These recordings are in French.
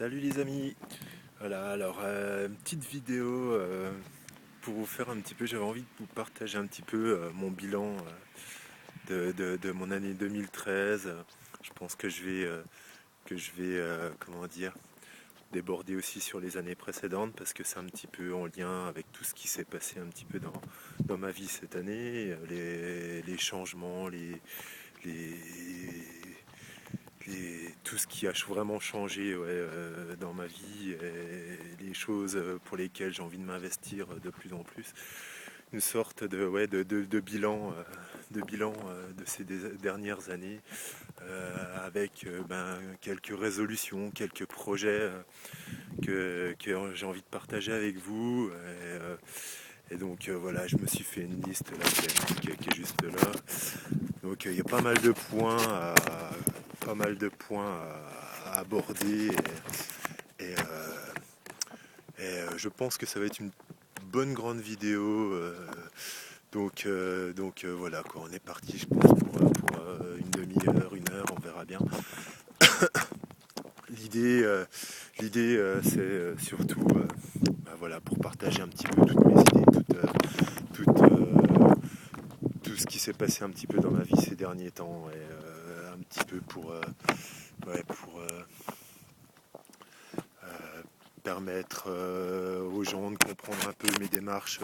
Salut les amis. Voilà, alors une petite vidéo pour vous faire un petit peu, j'avais envie de vous partager un petit peu mon bilan de mon année 2013. Je pense que je vais comment dire, déborder aussi sur les années précédentes parce que c'est un petit peu en lien avec tout ce qui s'est passé un petit peu dans ma vie cette année, les changements, les, tout ce qui a vraiment changé, ouais, dans ma vie, et les choses pour lesquelles j'ai envie de m'investir de plus en plus. Une sorte de bilan, de ces dernières années, avec quelques résolutions, quelques projets que j'ai envie de partager avec vous. Et donc voilà, je me suis fait une liste là, qui est juste là. Donc il y a pas mal de points à aborder, et, je pense que ça va être une bonne grande vidéo. Voilà quoi, on est parti, je pense, pour une demi-heure, une heure, on verra bien. L'idée, c'est surtout, voilà, pour partager un petit peu toutes mes idées, tout ce qui s'est passé un petit peu dans ma vie ces derniers temps, et un petit peu pour permettre aux gens de comprendre un peu mes démarches,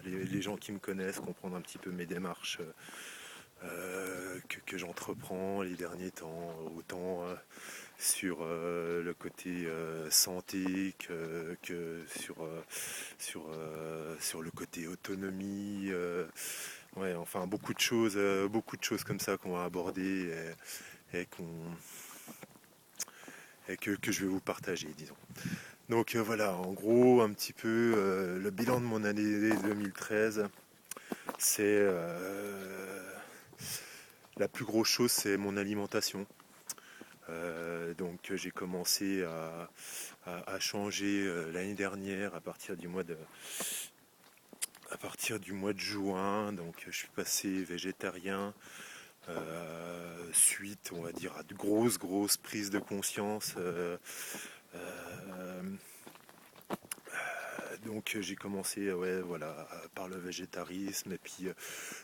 les gens qui me connaissent, comprendre un petit peu mes démarches que j'entreprends les derniers temps, autant sur le côté santé que sur le côté autonomie. Ouais, enfin beaucoup de choses comme ça qu'on va aborder, et que je vais vous partager, disons. Donc voilà, en gros, un petit peu le bilan de mon année 2013, c'est la plus grosse chose, c'est mon alimentation. Donc j'ai commencé à changer l'année dernière à partir du mois de juin. Donc je suis passé végétarien, suite, on va dire, à de grosses prises de conscience. Donc j'ai commencé, ouais, voilà, par le végétarisme, et puis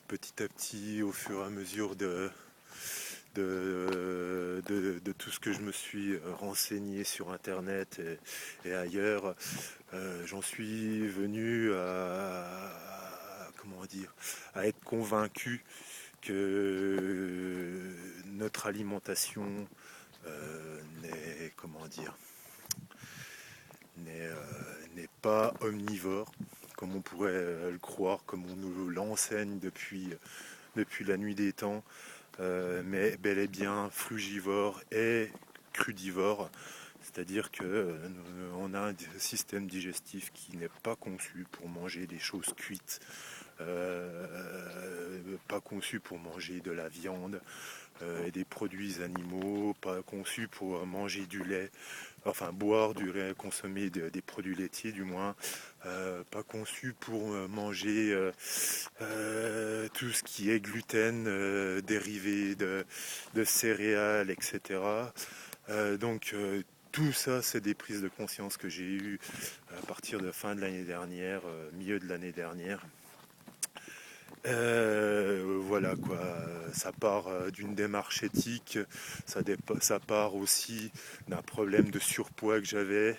petit à petit, au fur et à mesure de tout ce que je me suis renseigné sur internet et ailleurs, j'en suis venu comment dire, à être convaincu que notre alimentation n'est, comment dire, n'est n'est pas omnivore, comme on pourrait le croire, comme on nous l'enseigne depuis la nuit des temps, mais bel et bien frugivore et crudivore. C'est-à-dire que on a un système digestif qui n'est pas conçu pour manger des choses cuites, pas conçu pour manger de la viande et des produits animaux, pas conçu pour manger du lait, enfin boire du lait, consommer des produits laitiers du moins, pas conçu pour manger tout ce qui est gluten, dérivé de céréales, etc. Donc tout ça, c'est des prises de conscience que j'ai eues à partir de fin de l'année dernière, milieu de l'année dernière. Voilà quoi, ça part d'une démarche éthique, ça part aussi d'un problème de surpoids que j'avais,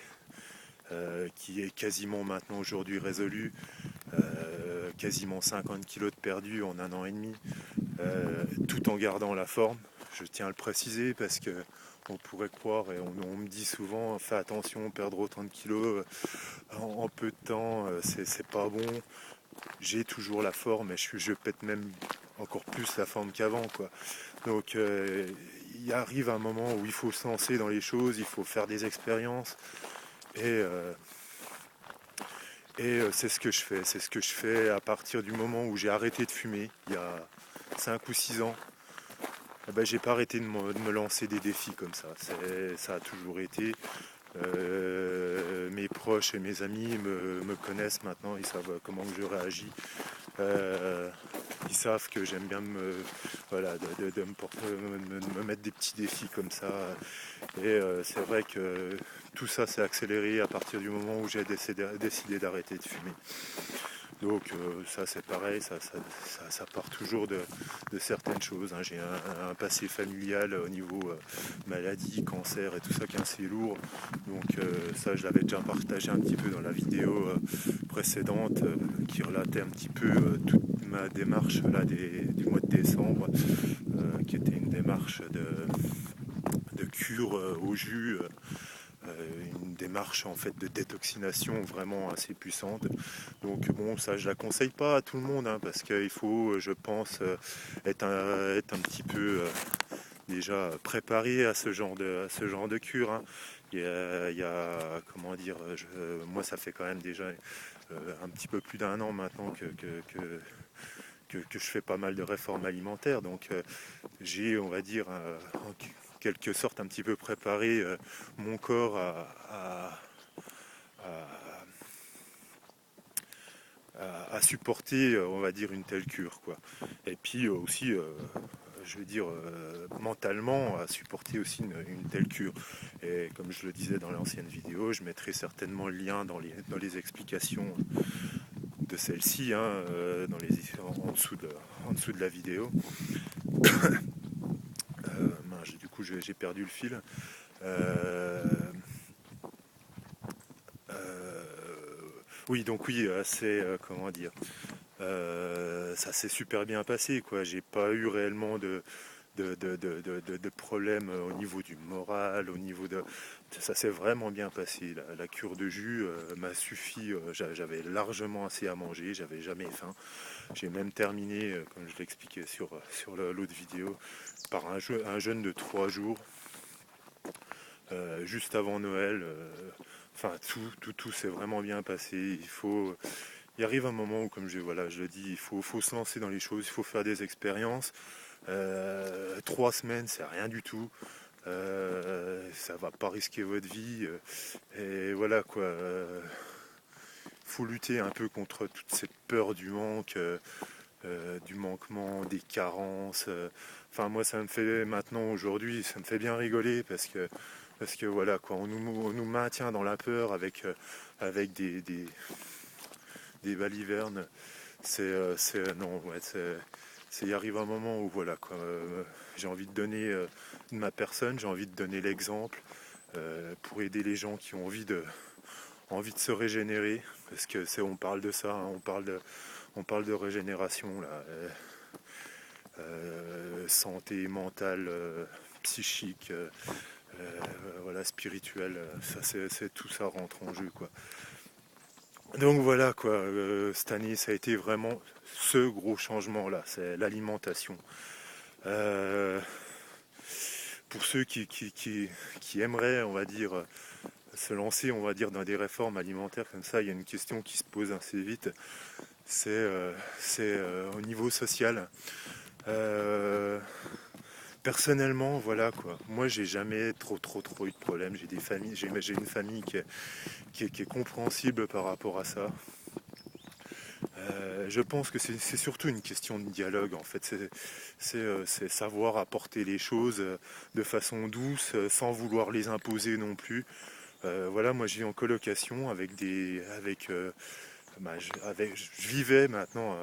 qui est quasiment maintenant aujourd'hui résolu. Quasiment 50 kilos de perdu en un an et demi, tout en gardant la forme. Je tiens à le préciser parce que on pourrait croire, et on me dit souvent, fais attention, perdre autant de kilos en peu de temps, c'est pas bon. J'ai toujours la forme, et je pète même encore plus la forme qu'avant, quoi. Donc il arrive un moment où il faut se lancer dans les choses, il faut faire des expériences, et c'est ce que je fais. C'est ce que je fais à partir du moment où j'ai arrêté de fumer, il y a 5 ou 6 ans. Eh ben, j'ai pas arrêté de me lancer des défis comme ça. Ça a toujours été. Mes proches et mes amis me connaissent maintenant, ils savent comment je réagis Ils savent que j'aime bien voilà, de me mettre des petits défis comme ça. Et c'est vrai que tout ça s'est accéléré à partir du moment où j'ai décidé d'arrêter de fumer. Donc ça c'est pareil, ça part toujours de certaines choses, hein. J'ai un passé familial au niveau maladie, cancer et tout ça qui est assez lourd. Donc ça je l'avais déjà partagé un petit peu dans la vidéo précédente qui relatait un petit peu toute ma démarche là, du mois de décembre, qui était une démarche de cure au jus. Une démarche en fait de détoxination vraiment assez puissante. Donc bon, ça je la conseille pas à tout le monde, hein, parce qu'il faut, je pense, être un petit peu déjà préparé à ce genre de cure, hein. Comment dire, moi ça fait quand même déjà un petit peu plus d'1 an maintenant que je fais pas mal de réformes alimentaires. Donc j'ai, on va dire, en quelque sorte un petit peu préparé mon corps à supporter, on va dire, une telle cure, quoi. Et puis aussi, je veux dire, mentalement, à supporter aussi une telle cure. Et comme je le disais dans l'ancienne vidéo, je mettrai certainement le lien dans les explications de celle-ci, hein, en dessous de la vidéo. Du coup, j'ai perdu le fil. Euh, euh, oui, donc oui, c'est comment dire, ça s'est super bien passé, quoi. J'ai pas eu réellement de problème au niveau du moral, au niveau de... Ça s'est vraiment bien passé. La cure de jus m'a suffi. J'avais largement assez à manger, j'avais jamais faim. J'ai même terminé, comme je l'expliquais sur l'autre vidéo, par un jeûne de 3 jours, juste avant Noël. Enfin, tout s'est vraiment bien passé. Il arrive un moment où, comme voilà, je le dis, il faut se lancer dans les choses, il faut faire des expériences. 3 semaines, c'est rien du tout. Ça va pas risquer votre vie. Et voilà quoi. Faut lutter un peu contre toute cette peur du manque, du manquement, des carences. Enfin, moi, ça me fait maintenant, aujourd'hui, ça me fait bien rigoler parce que voilà quoi, on nous maintient dans la peur avec des balivernes. Non, ouais, il arrive un moment où voilà quoi, j'ai envie de donner de ma personne, j'ai envie de donner l'exemple pour aider les gens qui ont envie de se régénérer, parce que on parle de ça, hein, on parle de régénération là, santé mentale, psychique, voilà, spirituelle, ça tout ça rentre en jeu, quoi. Donc voilà quoi, cette année ça a été vraiment ce gros changement là, c'est l'alimentation. Euh, pour ceux qui aimeraient, on va dire, se lancer, on va dire, dans des réformes alimentaires comme ça, il y a une question qui se pose assez vite, c'est au niveau social. Euh, Personnellement, voilà quoi. Moi, j'ai jamais trop eu de problèmes. J'ai une famille qui est compréhensible par rapport à ça. Je pense que c'est surtout une question de dialogue en fait. C'est savoir apporter les choses de façon douce, sans vouloir les imposer non plus. Voilà, moi je vis en colocation je vivais maintenant,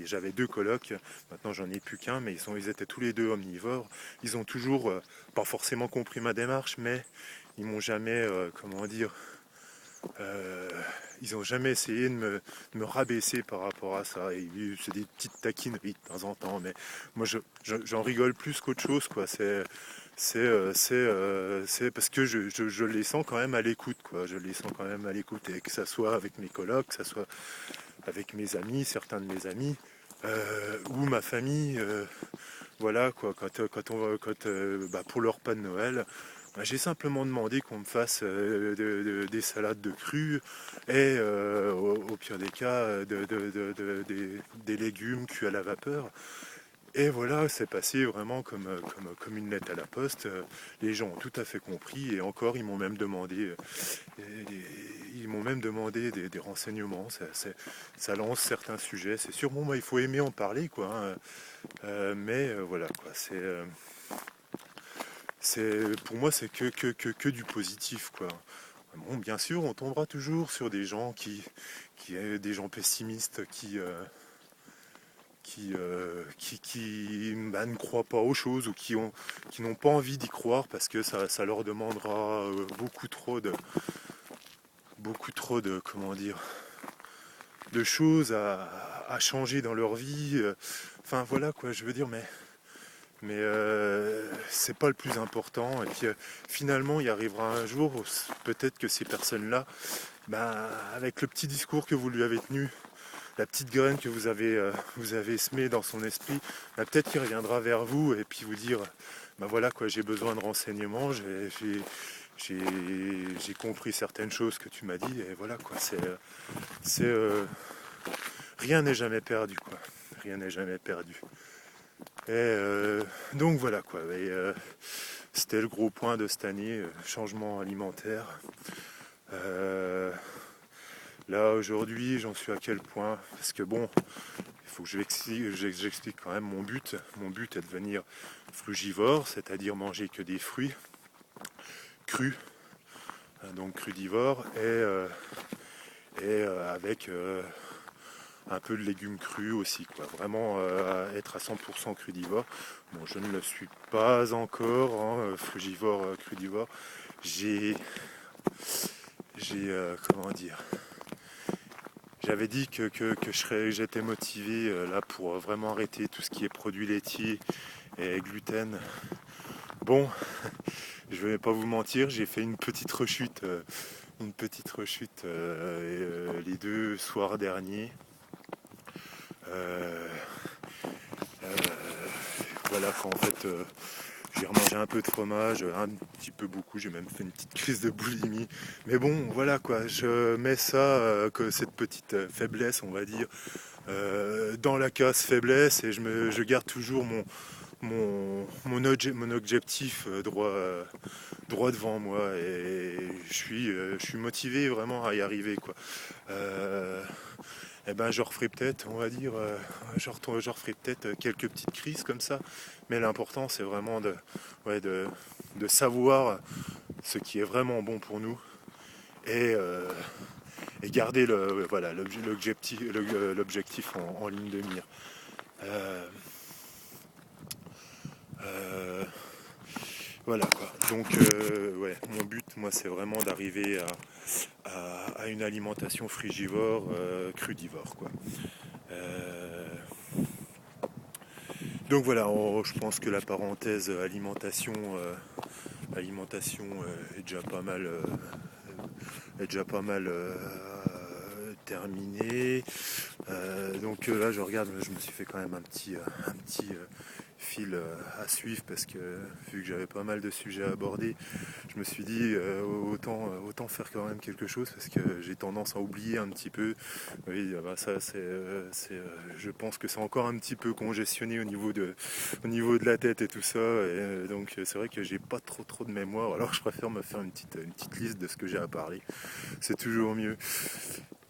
j'avais 2 colocs, maintenant j'en ai plus qu'un, mais ils étaient tous les deux omnivores. Ils ont toujours, pas forcément compris ma démarche, mais ils m'ont jamais, comment dire, euh, ils ont jamais essayé de me rabaisser par rapport à ça. Et c'est des petites taquineries de temps en temps, mais moi j'en rigole plus qu'autre chose, quoi. C'est parce que je les sens quand même à l'écoute, quoi. Je les sens quand même à l'écoute, et que ça soit avec mes colocs, que ça soit avec mes amis, certains de mes amis, ou ma famille. Voilà quoi, pour le repas de Noël, j'ai simplement demandé qu'on me fasse des salades de crues et au pire des cas des légumes cuits à la vapeur. Et voilà, c'est passé vraiment comme une lettre à la poste. Les gens ont tout à fait compris et encore, ils m'ont même demandé, des renseignements. Ça lance certains sujets. C'est sûr, bon, il faut aimer en parler, quoi, hein. Mais voilà, quoi. Pour moi, c'est que du positif, quoi. Bon, bien sûr, on tombera toujours sur des gens des gens pessimistes qui ne croient pas aux choses ou qui n'ont pas envie d'y croire parce que ça leur demandera beaucoup trop de, comment dire, de choses à changer dans leur vie. Enfin voilà quoi, je veux dire, mais c'est pas le plus important. Et puis finalement, il arrivera un jour où peut-être que ces personnes-là, ben, avec le petit discours que vous lui avez tenu, la petite graine que vous avez semée dans son esprit, bah, peut-être qu'il reviendra vers vous et puis vous dire, bah voilà quoi, j'ai besoin de renseignements, j'ai compris certaines choses que tu m'as dit et voilà quoi, c'est rien n'est jamais perdu quoi, rien n'est jamais perdu. Et donc voilà quoi, c'était le gros point de cette année, changement alimentaire. Là aujourd'hui j'en suis à quel point? Parce que bon, il faut que j'explique quand même mon but. Mon but est de devenir frugivore, c'est-à-dire manger que des fruits crus, donc crudivore, et avec un peu de légumes crus aussi, quoi. Vraiment être à 100% crudivore. Bon, je ne le suis pas encore, hein, frugivore, crudivore. Comment dire, j'avais dit que j'étais motivé là pour vraiment arrêter tout ce qui est produits laitiers et gluten. Bon, je vais pas vous mentir, j'ai fait une petite rechute, les 2 soirs derniers. Euh, euh, voilà, en fait, j'ai remangé un peu de fromage, un petit peu beaucoup, j'ai même fait une petite crise de boulimie. Mais bon, voilà quoi, je mets ça, que cette petite faiblesse, on va dire, dans la case faiblesse et je garde toujours mon objectif droit devant moi et je suis motivé vraiment à y arriver quoi. Et ben je referai peut-être, on va dire, je referai peut-être quelques petites crises comme ça, mais l'important c'est vraiment de savoir ce qui est vraiment bon pour nous et, euh, et garder l'objectif en ligne de mire. Euh, euh, voilà quoi. Donc ouais, mon but moi c'est vraiment d'arriver à une alimentation frugivore, crudivore quoi. Euh, donc voilà, je pense que la parenthèse alimentation est déjà pas mal terminée. Donc là je regarde, je me suis fait quand même un petit fil à suivre parce que vu que j'avais pas mal de sujets à aborder, je me suis dit autant faire quand même quelque chose parce que j'ai tendance à oublier un petit peu. Oui, bah ça je pense que c'est encore un petit peu congestionné au niveau de la tête et tout ça. Et donc c'est vrai que j'ai pas trop de mémoire. Alors je préfère me faire une petite liste de ce que j'ai à parler. C'est toujours mieux.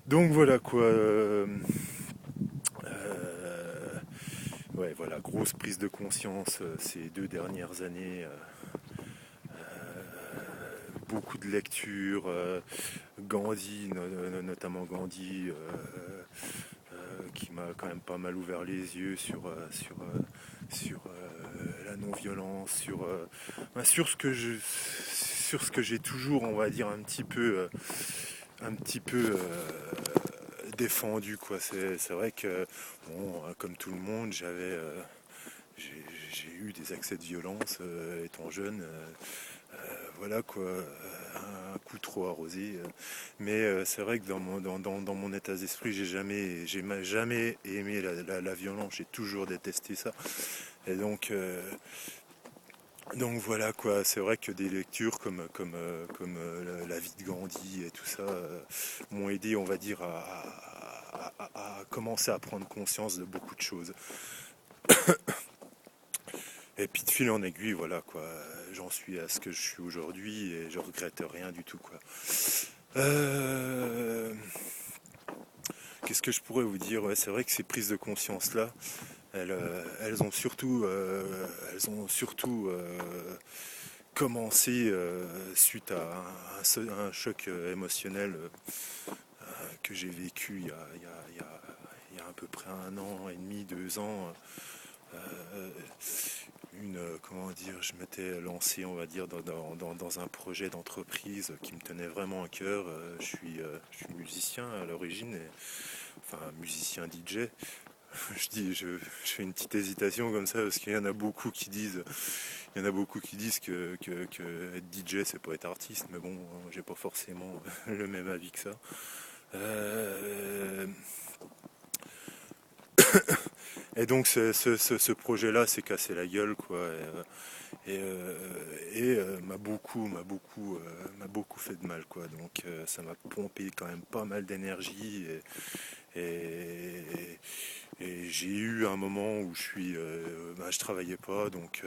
Donc voilà quoi. Ouais, voilà, grosse prise de conscience ces 2 dernières années. Beaucoup de lectures, Gandhi, notamment Gandhi, qui m'a quand même pas mal ouvert les yeux sur la non-violence, sur ce que j'ai toujours, on va dire, un petit peu défendu quoi. C'est vrai que bon, comme tout le monde, j'ai eu des accès de violence étant jeune. Voilà quoi, un coup trop arrosé. Mais c'est vrai que dans mon état d'esprit, j'ai jamais aimé la violence, j'ai toujours détesté ça. Et donc voilà quoi, c'est vrai que des lectures comme la vie de Gandhi et tout ça m'ont aidé, on va dire, à commencer à prendre conscience de beaucoup de choses. Et puis de fil en aiguille, voilà quoi, j'en suis à ce que je suis aujourd'hui et je regrette rien du tout quoi. Euh, Qu'est-ce que je pourrais vous dire? Ouais, c'est vrai que ces prises de conscience là, elles ont surtout commencé suite à un choc émotionnel que j'ai vécu il y a à peu près 1 an et demi, 2 ans. Euh, comment dire, je m'étais lancé, on va dire, dans un projet d'entreprise qui me tenait vraiment à cœur. Je suis musicien à l'origine, enfin musicien DJ. Je fais une petite hésitation comme ça parce qu'il y en a beaucoup qui disent, que être DJ c'est pas être artiste, mais bon, j'ai pas forcément le même avis que ça. Euh, et donc ce projet-là s'est cassé la gueule, quoi. M'a beaucoup fait de mal, quoi. Donc ça m'a pompé quand même pas mal d'énergie et, et j'ai eu un moment où je travaillais pas, donc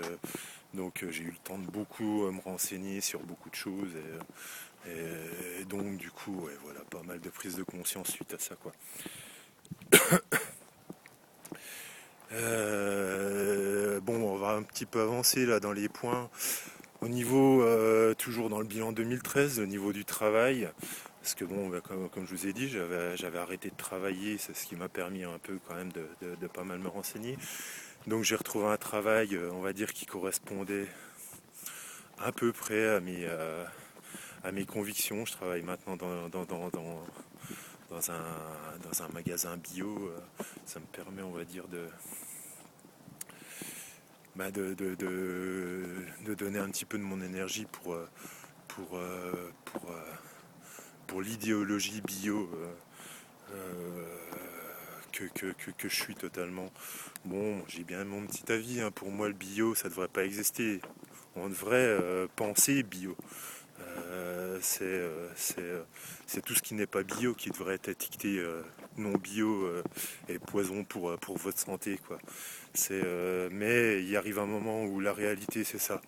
j'ai eu le temps de beaucoup me renseigner sur beaucoup de choses et donc du coup ouais, voilà, pas mal de prise de conscience suite à ça, quoi. Bon, on va un petit peu avancer là dans les points. Au niveau, toujours dans le bilan 2013, au niveau du travail, parce que bon, bah, comme je vous ai dit, j'avais arrêté de travailler, c'est ce qui m'a permis un peu quand même de pas mal me renseigner. Donc j'ai retrouvé un travail, on va dire, qui correspondait à peu près à mes convictions. Je travaille maintenant dans un, dans un magasin bio. Ça me permet, on va dire, de donner un petit peu de mon énergie pour, euh, pour, euh, pour l'idéologie bio que je suis totalement. Bon, j'ai bien mon petit avis, hein. Pour moi, le bio, ça devrait pas exister. On devrait penser bio. C'est tout ce qui n'est pas bio qui devrait être étiqueté non bio et poison pour votre santé, quoi. Mais il arrive un moment où la réalité c'est ça.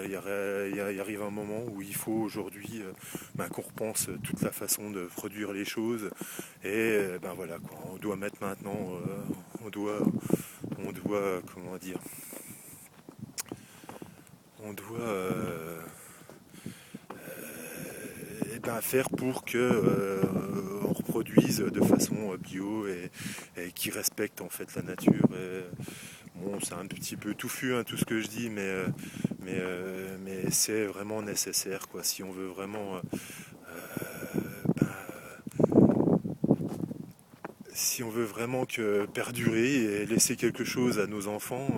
Il arrive un moment où il faut aujourd'hui qu'on repense toute la façon de produire les choses et ben voilà quoi. On doit mettre maintenant, on doit comment dire, on doit faire pour que on reproduise de façon bio et qui respecte en fait la nature. Bon, c'est un petit peu touffu hein, tout ce que je dis, mais c'est vraiment nécessaire quoi. Si on veut vraiment, si on veut vraiment que perdurer et laisser quelque chose à nos enfants,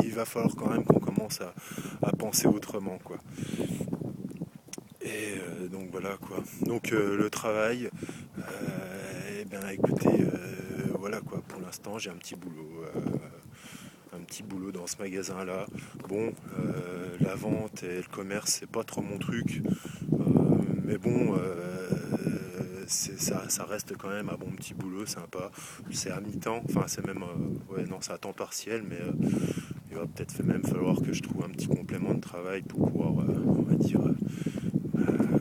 il va falloir quand même qu'on commence à penser autrement quoi. Et donc voilà quoi. Donc le travail, eh bien écoutez, voilà quoi. Pour l'instant, j'ai un petit boulot dans ce magasin-là. Bon, la vente et le commerce, c'est pas trop mon truc, mais bon, ça reste quand même un bon petit boulot, sympa. C'est à mi-temps, enfin c'est même, ouais non, c'est à temps partiel, mais il va peut-être même falloir que je trouve un petit complément de travail pour pouvoir, on va dire,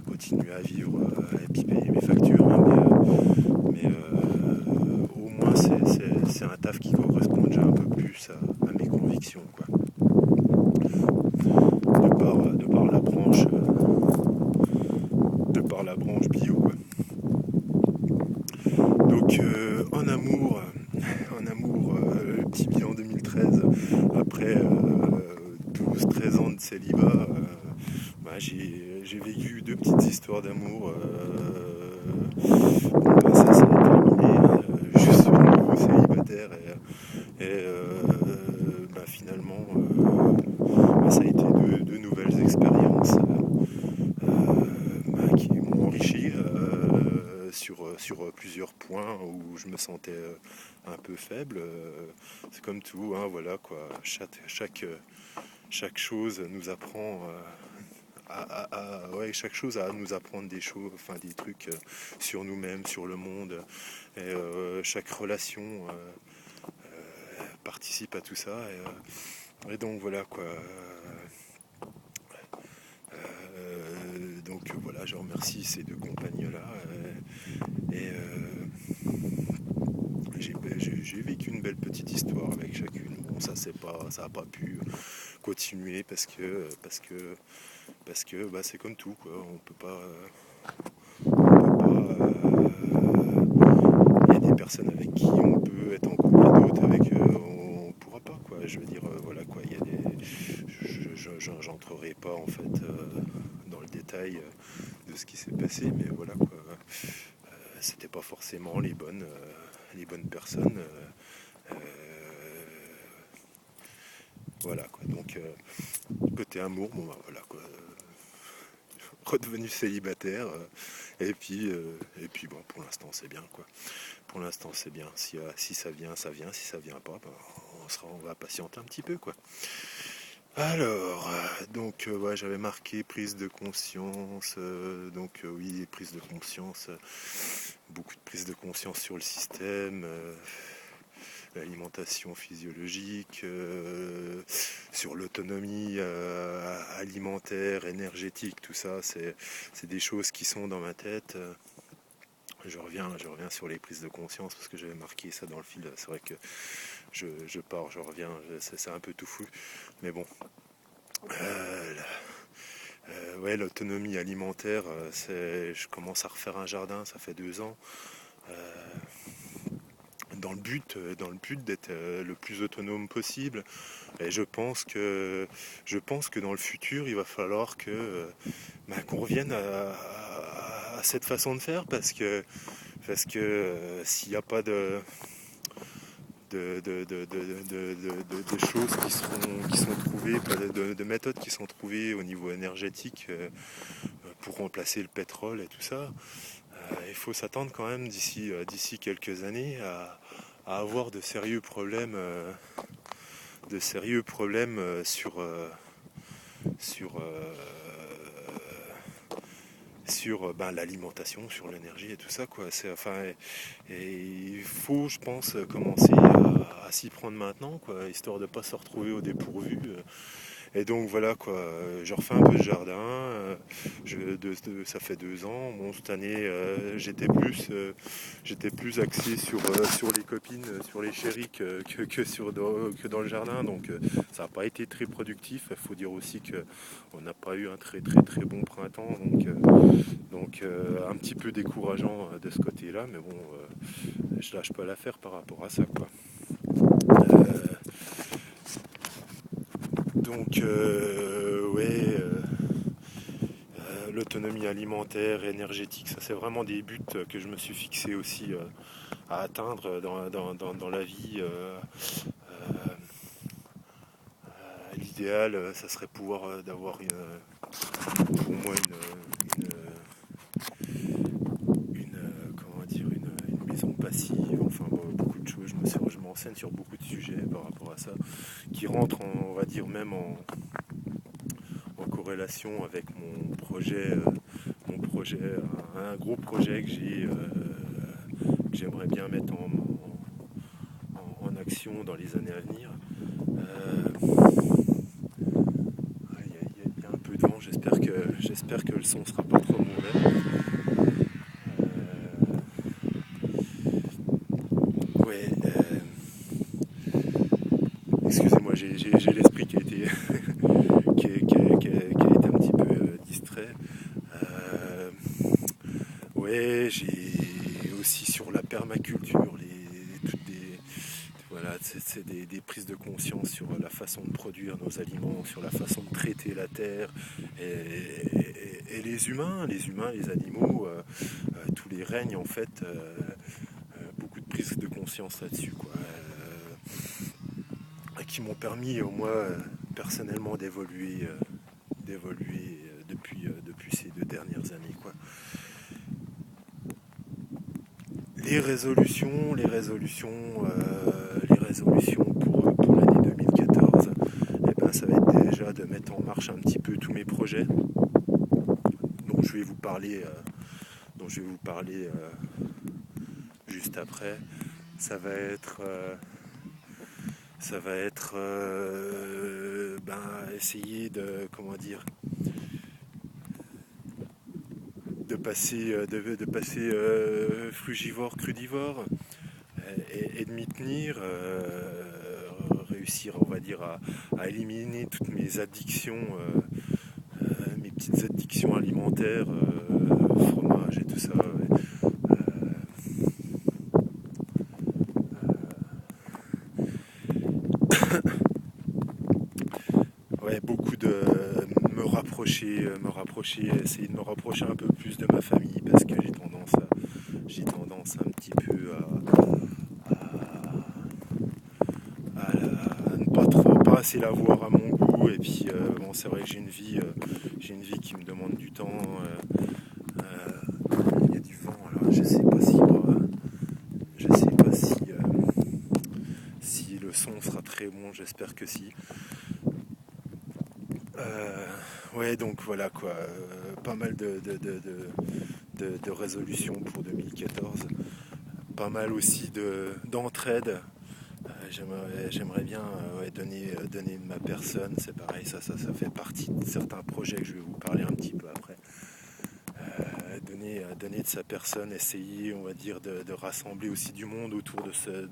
continuer à vivre et puis payer mes factures, hein, au moins c'est un taf qui correspond déjà un peu plus à mes convictions, quoi. De par la branche, de par la branche bio, quoi. Donc en amour, le petit bilan 2013, après 12-13 ans de célibat, j'ai vécu deux petites histoires d'amour. Bon, ça s'est terminé. Je suis de nouveau célibataire finalement, ça a été deux nouvelles expériences qui m'ont enrichi sur plusieurs points où je me sentais un peu faible. C'est comme tout, hein, voilà quoi. Chaque chose nous apprend ouais, chaque chose a à nous apprendre des choses, enfin des trucs sur nous-mêmes, sur le monde. Chaque relation participe à tout ça. Et donc voilà quoi. Donc voilà, je remercie ces deux compagnes-là. Et j'ai vécu une belle petite histoire avec chacune. Bon, ça a pas pu continuer parce que bah, c'est comme tout quoi. Il y a des personnes avec qui on peut être en couple et d'autres avec on pourra pas quoi. Je veux dire voilà quoi. Il y a des, j'entrerai pas en fait dans le détail de ce qui s'est passé, mais voilà quoi. C'était pas forcément les bonnes personnes. Euh, voilà quoi. Donc côté amour, bon bah voilà quoi. Redevenu célibataire et puis bon pour l'instant c'est bien quoi. Pour l'instant c'est bien. Si ça vient, ça vient. Si ça vient pas, ben, on va patienter un petit peu quoi. Alors, donc ouais, j'avais marqué prise de conscience, donc oui, prise de conscience, beaucoup de prise de conscience sur le système, l'alimentation physiologique, sur l'autonomie alimentaire, énergétique, tout ça, c'est des choses qui sont dans ma tête. Je reviens sur les prises de conscience parce que j'avais marqué ça dans le fil. C'est vrai que je pars, je reviens, c'est un peu tout fou. Mais bon, euh, ouais, l'autonomie alimentaire, je commence à refaire un jardin, ça fait 2 ans. Euh, dans le but d'être le plus autonome possible. Et je pense que dans le futur, il va falloir qu'on revienne à cette façon de faire parce que s'il n'y a pas de choses qui sont trouvées, de méthodes qui sont trouvées au niveau énergétique pour remplacer le pétrole et tout ça, il faut s'attendre quand même d'ici quelques années à avoir de sérieux problèmes sur, sur ben, l'alimentation, sur l'énergie et tout ça quoi. Et il faut, je pense, commencer à s'y prendre maintenant quoi, histoire de pas se retrouver au dépourvu. Et donc voilà quoi, je refais un peu de jardin. Ça fait 2 ans. Bon, cette année, j'étais plus axé sur les copines, sur les chéris que dans le jardin. Donc ça n'a pas été très productif. Il faut dire aussi qu'on n'a pas eu un très très très bon printemps. Donc un petit peu décourageant de ce côté-là. Mais bon, je lâche pas l'affaire par rapport à ça quoi. Donc ouais. L'autonomie alimentaire, énergétique, ça c'est vraiment des buts que je me suis fixé aussi à atteindre dans la vie. L'idéal, ça serait d'avoir au moins comment dire, une maison passive, enfin bon, beaucoup de choses. Je m'enseigne sur beaucoup de sujets par rapport à ça, qui rentrent, on va dire, même en corrélation avec mon projet, un gros projet que j'aimerais bien mettre en action dans les années à venir. Il y a un peu de vent, j'espère que le son sera pas trop mauvais. Ouais, excusez-moi, j'ai l'esprit qui a été, qui a été un petit peu distrait. Euh, ouais, j'ai aussi sur la permaculture, voilà, c'est des prises de conscience sur la façon de produire nos aliments, sur la façon de traiter la terre et les humains, les animaux, tous les règnes en fait, beaucoup de prises de conscience là-dessus, quoi, qui m'ont permis, moi, personnellement, d'évoluer depuis ces 2 dernières années, quoi. Les résolutions pour l'année 2014, eh ben, ça va être déjà de mettre en marche un petit peu tous mes projets dont je vais vous parler, juste après. Ça va être ça va être essayer de, comment dire, de passer frugivore, crudivore, et de m'y tenir, réussir, on va dire, à éliminer toutes mes addictions, mes petites addictions alimentaires, fromage et tout ça. Ouais, beaucoup de me rapprocher, essayer de me rapprocher un peu plus de ma famille parce que j'ai tendance un petit peu à ne pas assez la voir à mon goût. Et puis bon, c'est vrai que j'ai une vie qui me demande du temps. Il y a du vent, alors je sais pas si le son sera très bon. J'espère que si. Ouais, donc voilà quoi, pas mal de résolutions pour 2014, pas mal aussi d'entraide. J'aimerais bien donner de ma personne, c'est pareil, ça fait partie de certains projets que je vais vous parler un petit peu après. Donner de sa personne, essayer, on va dire, de rassembler aussi du monde autour de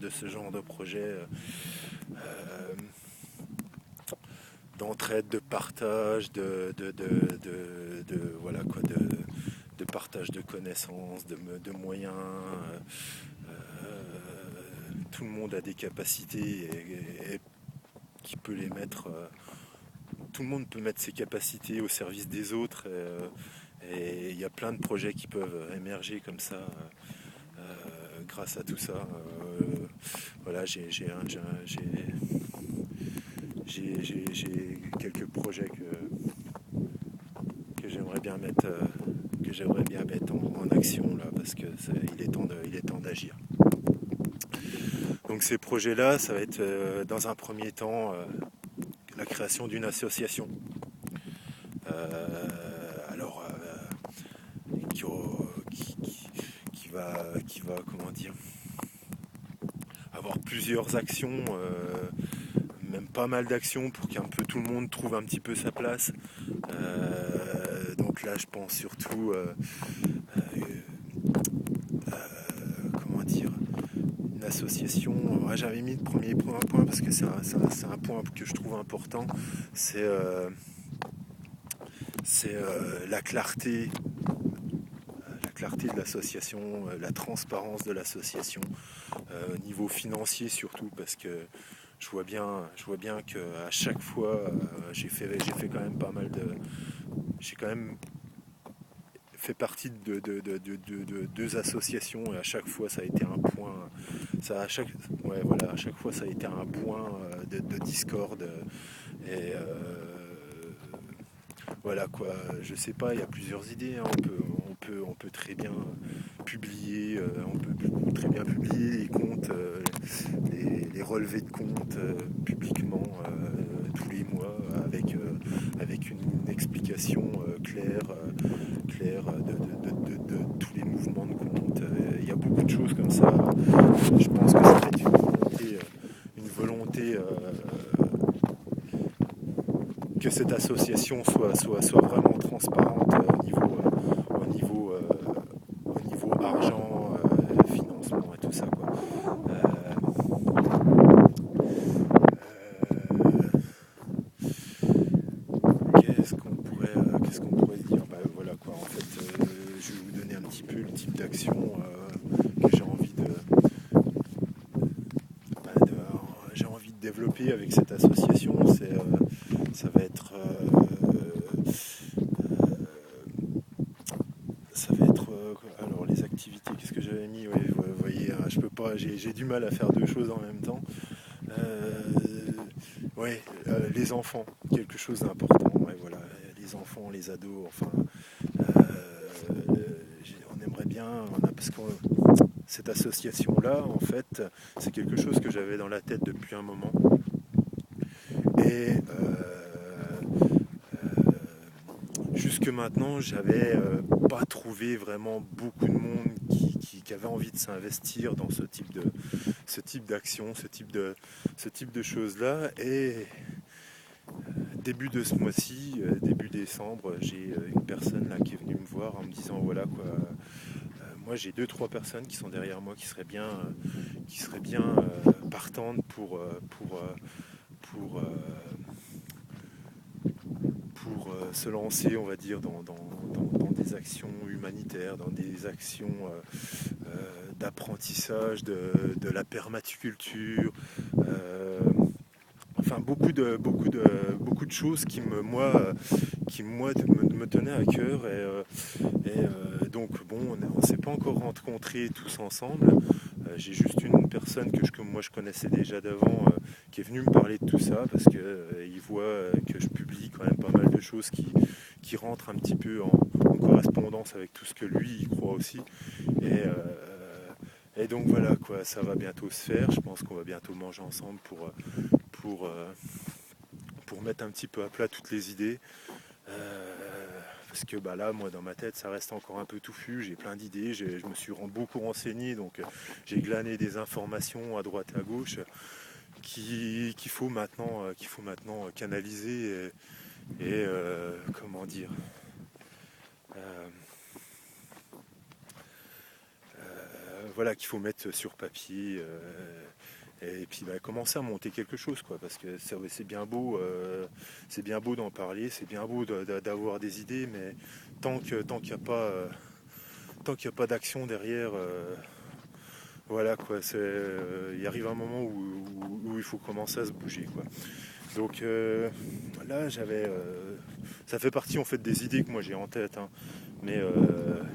ce genre de projet. D'entraide, de partage, voilà quoi, de partage de connaissances, de moyens. Tout le monde a des capacités et qui peut les mettre. Tout le monde peut mettre ses capacités au service des autres. Et il y a plein de projets qui peuvent émerger comme ça grâce à tout ça. Voilà, j'ai quelques projets que j'aimerais bien mettre en action là parce que il est temps d'agir. Donc ces projets-là, ça va être dans un premier temps la création d'une association. Alors qui va comment dire avoir plusieurs actions, même pas mal d'actions pour qu'un peu tout le monde trouve un petit peu sa place. Donc là, je pense surtout, comment dire, une association. Ouais, j'avais mis le premier point parce que c'est un point que je trouve important. C'est la clarté de l'association, la transparence de l'association, au niveau financier surtout, parce que je vois bien qu'à chaque fois, j'ai fait quand même pas mal de... J'ai quand même fait partie de deux associations et à chaque fois ça a été un point... à chaque fois ça a été un point de discorde. Et voilà quoi, je sais pas, il y a plusieurs idées, hein. On peut très bien publier, les comptes, les relevés de comptes publiquement tous les mois avec une explication claire de tous les mouvements de compte. Il y a beaucoup de choses comme ça. Je pense que ça va être une volonté que cette association soit vraiment transparente au niveau argent, financement et tout ça quoi. Qu'est-ce qu'on pourrait dire, voilà quoi, en fait, je vais vous donner un petit peu le type d'action que j'ai envie de développer avec cette association. Ça va être alors les activités, qu'est-ce que j'avais mis, ouais, vous voyez, je peux pas, j'ai du mal à faire deux choses en même temps. Les enfants, quelque chose d'important, ouais, voilà, les enfants, les ados, enfin, on aimerait bien, parce que cette association-là, en fait, c'est quelque chose que j'avais dans la tête depuis un moment. Et que maintenant, j'avais pas trouvé vraiment beaucoup de monde qui avait envie de s'investir dans ce type d'action, ce type de choses-là. Et début de ce mois-ci, début décembre, j'ai une personne là qui est venue me voir en me disant voilà quoi, moi j'ai deux trois personnes qui sont derrière moi qui seraient bien partantes pour, se lancer, on va dire, dans des actions humanitaires, dans des actions d'apprentissage de la permaculture. Enfin, beaucoup de choses qui me tenaient à cœur. Donc, bon, on ne s'est pas encore rencontrés tous ensemble. J'ai juste une personne que moi je connaissais déjà d'avant qui est venue me parler de tout ça parce qu'il voit que je publie quand même pas mal de choses qui rentrent un petit peu en correspondance avec tout ce que lui il croit aussi. Et donc voilà quoi, ça va bientôt se faire. Je pense qu'on va bientôt manger ensemble pour mettre un petit peu à plat toutes les idées. Parce que là, moi, dans ma tête, ça reste encore un peu touffu. J'ai plein d'idées. Je me suis beaucoup renseigné, donc j'ai glané des informations à droite et à gauche qu'il faut maintenant canaliser et comment dire. Voilà, qu'il faut mettre sur papier. Et puis commencer à monter quelque chose quoi, parce que c'est bien beau d'en parler, c'est bien beau d'avoir des idées, mais tant qu'il n'y a pas d'action derrière, voilà quoi, il arrive un moment où il faut commencer à se bouger quoi. Donc là ça fait partie en fait des idées que moi j'ai en tête, hein. Mais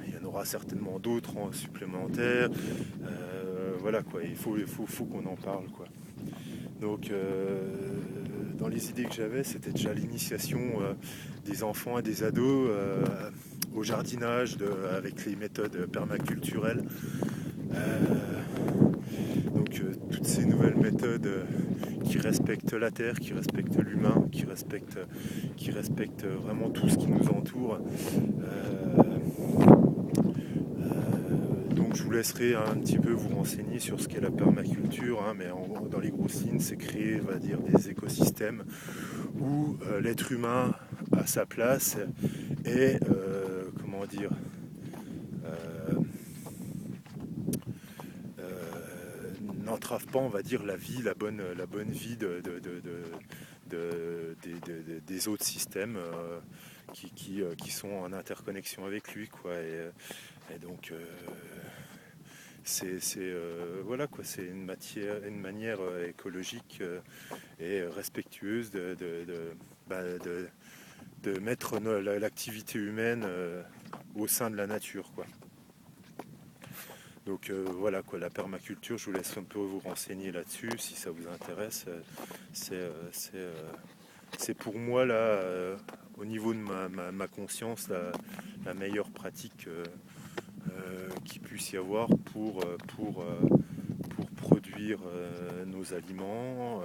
il y en aura certainement d'autres supplémentaires. Voilà quoi, il faut qu'on en parle quoi. Donc dans les idées que j'avais, c'était déjà l'initiation des enfants et des ados au jardinage avec les méthodes permaculturelles. Donc toutes ces nouvelles méthodes qui respectent la terre, qui respectent l'humain, qui respectent vraiment tout ce qui nous entoure. Donc je vous laisserai un petit peu vous renseigner sur ce qu'est la permaculture, hein, mais dans les grosses lignes, c'est créer, on va dire, des écosystèmes où l'être humain a sa place et comment dire, n'entrave pas, on va dire, la bonne vie des autres systèmes qui sont en interconnexion avec lui, quoi. Et donc voilà quoi, c'est une manière écologique et respectueuse de mettre l'activité humaine au sein de la nature, quoi. Donc voilà quoi, la permaculture, je vous laisse un peu vous renseigner là-dessus si ça vous intéresse. C'est pour moi là, au niveau de ma conscience, la meilleure pratique qu'il puisse y avoir pour produire nos aliments.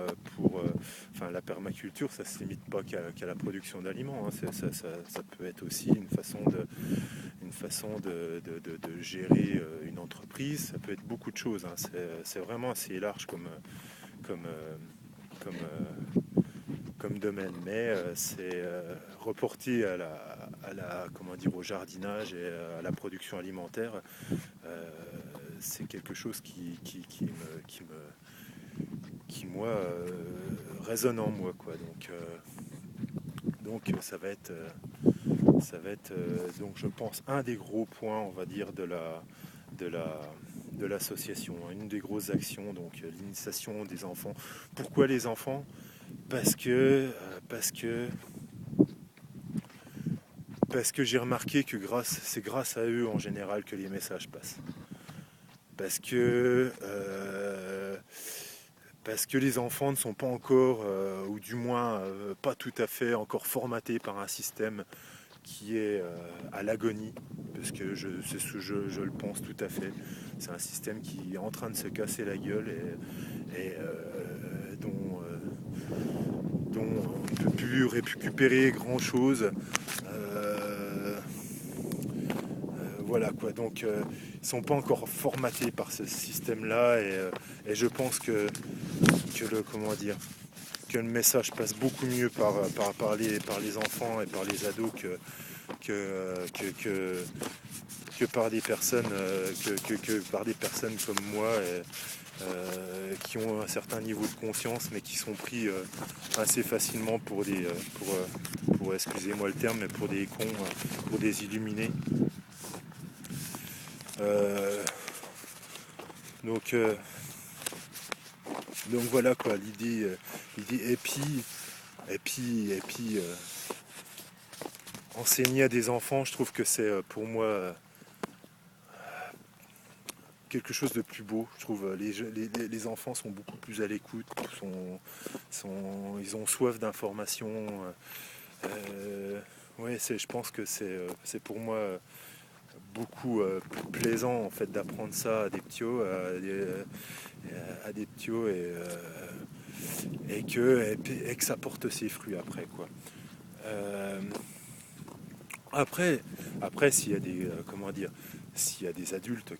Enfin, la permaculture, ça ne se limite pas qu'à la production d'aliments, hein. Ça peut être aussi une façon de gérer une entreprise. Ça peut être beaucoup de choses, hein. C'est vraiment assez large comme domaine, mais c'est reporté comment dire, au jardinage et à la production alimentaire. C'est quelque chose qui moi résonne en moi quoi. Donc ça va être donc je pense un des gros points, on va dire, de l'association, hein, une des grosses actions, donc l'initiation des enfants. Pourquoi les enfants? Parce que j'ai remarqué que c'est grâce à eux en général que les messages passent. Parce que les enfants ne sont pas encore, ou du moins pas tout à fait encore formatés par un système qui est à l'agonie, parce que je le pense tout à fait. C'est un système qui est en train de se casser la gueule et dont on ne peut plus récupérer grand chose. voilà quoi, donc ils sont pas encore formatés par ce système-là et je pense que le comment dire que le message passe beaucoup mieux par les enfants et par les ados que, que, que, que par des personnes que par des personnes comme moi qui ont un certain niveau de conscience mais qui sont pris assez facilement pour des pour excusez-moi le terme mais pour des cons pour des illuminés. Euh, donc euh, donc voilà quoi l'idée et puis enseigner à des enfants, je trouve que c'est pour moi quelque chose de plus beau. Je trouve les enfants sont beaucoup plus à l'écoute, ils ont soif d'informations. Ouais, je pense que c'est pour moi beaucoup plus plaisant en fait d'apprendre ça à des petits et que ça porte ses fruits après quoi. Euh, après, s'il y a des comment dire, s'il y a des adultes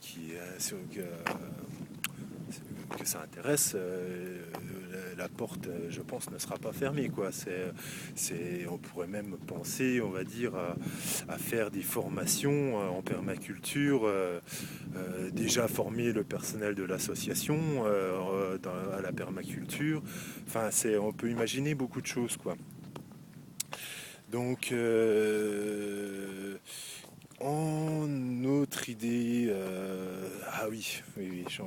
que ça intéresse, la porte, je pense, ne sera pas fermée. Quoi. On pourrait même penser, on va dire, à faire des formations en permaculture, déjà former le personnel de l'association à la permaculture. Enfin, on peut imaginer beaucoup de choses, quoi. Donc, en autre idée, ah oui, oui, oui, je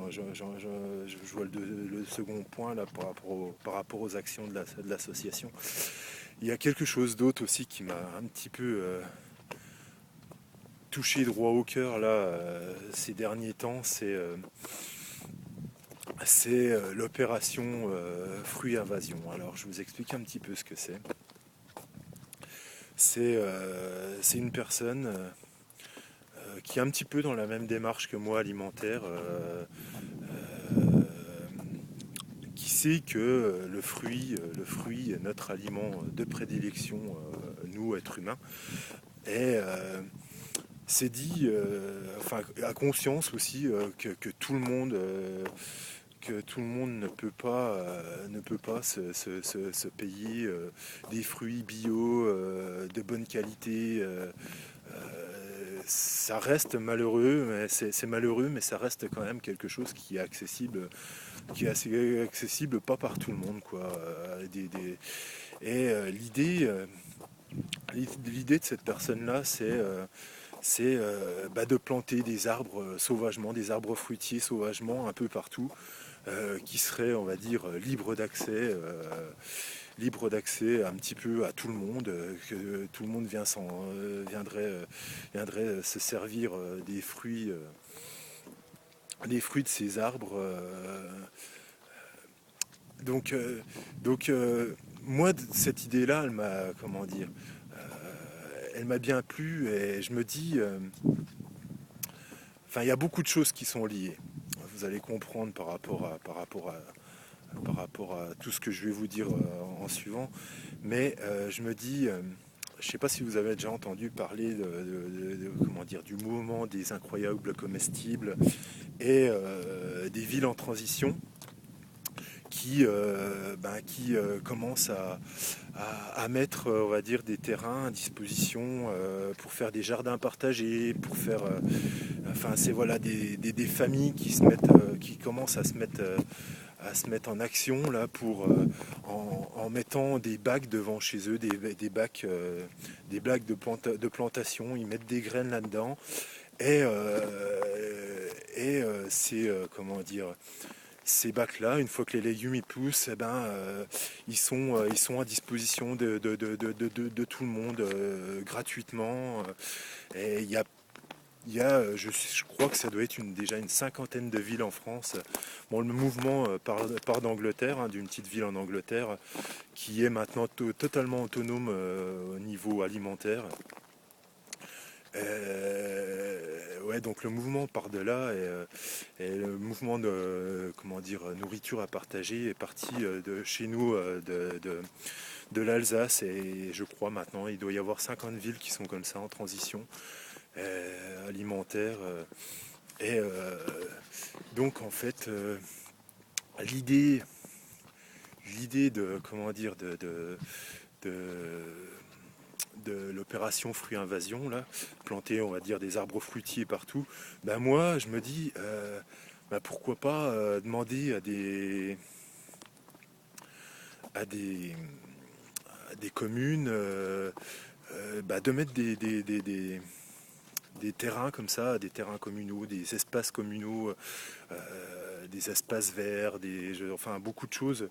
vois le second point là par rapport aux actions de l'association. Il y a quelque chose d'autre aussi qui m'a un petit peu touché droit au cœur là ces derniers temps, c'est l'opération Fruit Invasion. Alors je vous explique un petit peu ce que c'est. C'est une personne qui est un petit peu dans la même démarche que moi alimentaire, qui sait que le fruit est notre aliment de prédilection, nous êtres humains, et s'est dit, enfin, a conscience aussi que tout le monde ne peut pas se payer des fruits bio de bonne qualité. Ça reste malheureux, mais c'est malheureux, mais ça reste quand même quelque chose qui est assez accessible pas par tout le monde, quoi. Et l'idée de cette personne-là, c'est de planter des arbres sauvagement, des arbres fruitiers sauvagement un peu partout, qui seraient, on va dire, libre d'accès un petit peu à tout le monde, que tout le monde viendrait se servir des fruits de ces arbres. Donc, euh, donc, moi, cette idée-là, elle m'a, comment dire, elle m'a bien plu et je me dis, enfin, il y a beaucoup de choses qui sont liées. Vous allez comprendre par rapport à tout ce que je vais vous dire en suivant. Mais je me dis, je ne sais pas si vous avez déjà entendu parler comment dire, du mouvement des incroyables comestibles et des villes en transition qui commencent à mettre, on va dire, des terrains à disposition pour faire des jardins partagés, pour faire, enfin, c'est voilà des familles qui commencent à se mettre en action là en mettant des bacs devant chez eux, des bacs de plantation, ils mettent des graines là-dedans et c'est comment dire, ces bacs-là, une fois que les légumes y poussent, ils sont à disposition de tout le monde gratuitement. Et je crois que ça doit être déjà une cinquantaine de villes en France. Bon, le mouvement part d'Angleterre, hein, d'une petite ville en Angleterre, qui est maintenant totalement autonome au niveau alimentaire. Ouais, donc le mouvement part de là et le mouvement de comment dire nourriture à partager est parti de chez nous de l'Alsace et je crois maintenant il doit y avoir 50 villes qui sont comme ça en transition. alimentaire. Et donc en fait, l'idée, l'idée de comment dire de, de l'opération fruit invasion là, planter on va dire des arbres fruitiers partout. Ben moi je me dis ben pourquoi pas demander à des à des communes bah, de mettre des terrains comme ça, des terrains communaux, des espaces communaux, des espaces verts, enfin beaucoup de choses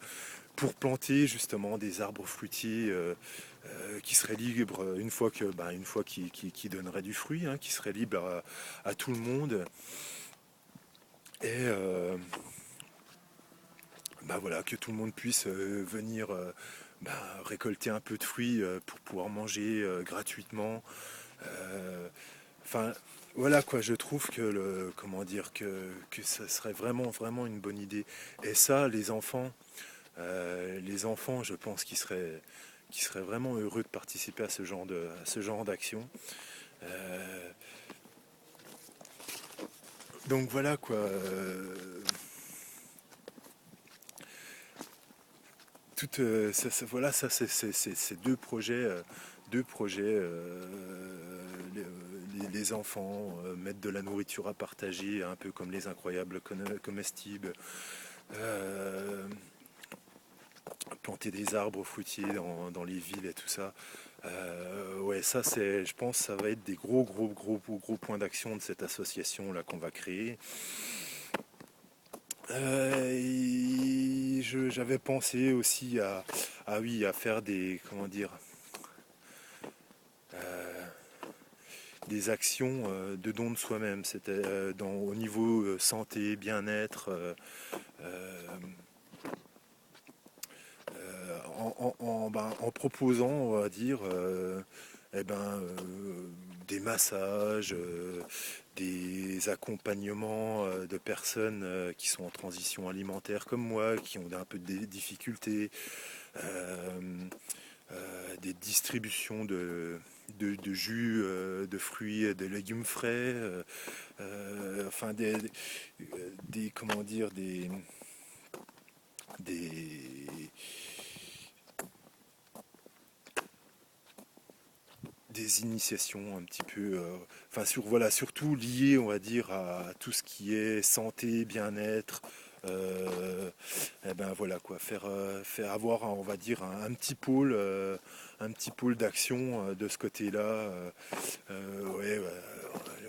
pour planter justement des arbres fruitiers qui seraient libres une fois qui donneraient du fruit, hein, qui seraient libres à tout le monde. Et bah voilà, que tout le monde puisse venir bah, récolter un peu de fruits pour pouvoir manger gratuitement. Enfin, voilà quoi, je trouve que comment dire que ça serait vraiment vraiment une bonne idée. Et ça, les enfants, je pense qu'ils seraient vraiment heureux de participer à ce genre d'action. Euh, donc voilà quoi. Voilà, ça c'est deux projets. Les enfants mettre de la nourriture à partager, un peu comme les incroyables comestibles. Euh, Planter des arbres fruitiers dans les villes et tout ça. Ouais, ça c'est, je pense, ça va être des gros points d'action de cette association là qu'on va créer. J'avais pensé aussi oui, à faire des, comment dire, euh, des actions de don de soi-même. C'était au niveau santé, bien-être. En proposant, on va dire, eh ben, des massages, des accompagnements de personnes qui sont en transition alimentaire comme moi, qui ont un peu de difficultés, euh, des distributions de jus, de fruits, et de légumes frais, enfin comment dire, des, des initiations un petit peu, enfin voilà, surtout liées, on va dire, à tout ce qui est santé, bien-être. Et ben voilà quoi, faire avoir, on va dire, un petit pôle d'action de ce côté-là. Ouais,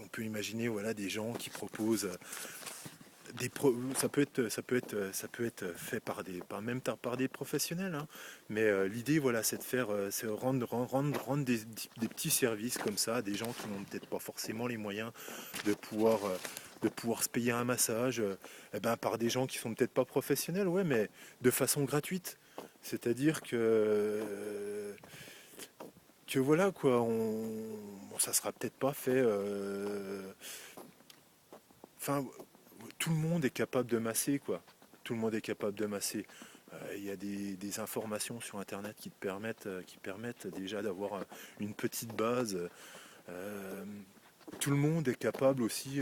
on peut imaginer voilà des gens qui proposent ça peut être fait même par des professionnels, hein. Mais l'idée, voilà, c'est de faire, c'est rendre des petits services comme ça à des gens qui n'ont peut-être pas forcément les moyens de pouvoir se payer un massage, eh ben, par des gens qui sont peut-être pas professionnels, ouais, mais de façon gratuite. C'est-à-dire que voilà quoi, bon, ça sera peut-être pas fait. Enfin, tout le monde est capable de masser, quoi. Tout le monde est capable de masser. Il y a des informations sur Internet qui permettent déjà d'avoir une petite base. Euh, Tout le monde est capable aussi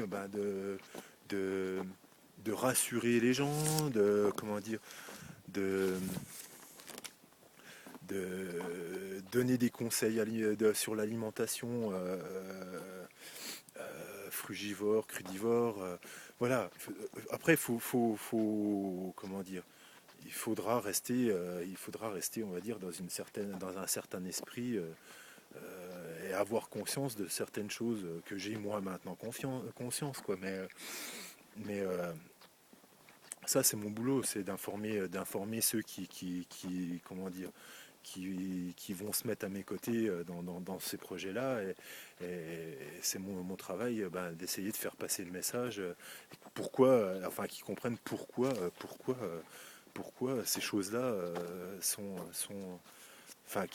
de, de rassurer les gens, comment dire, de, de donner des conseils sur l'alimentation frugivore, crudivore. Voilà. Après, comment dire, il faudra rester, on va dire, dans un certain esprit et avoir conscience de certaines choses que j'ai moi maintenant conscience, quoi. Mais ça, c'est mon boulot, c'est d'informer ceux comment dire, qui vont se mettre à mes côtés dans ces projets-là. Et c'est mon travail d'essayer de faire passer le message. Pourquoi, enfin, qu'ils comprennent pourquoi ces choses-là sont enfin,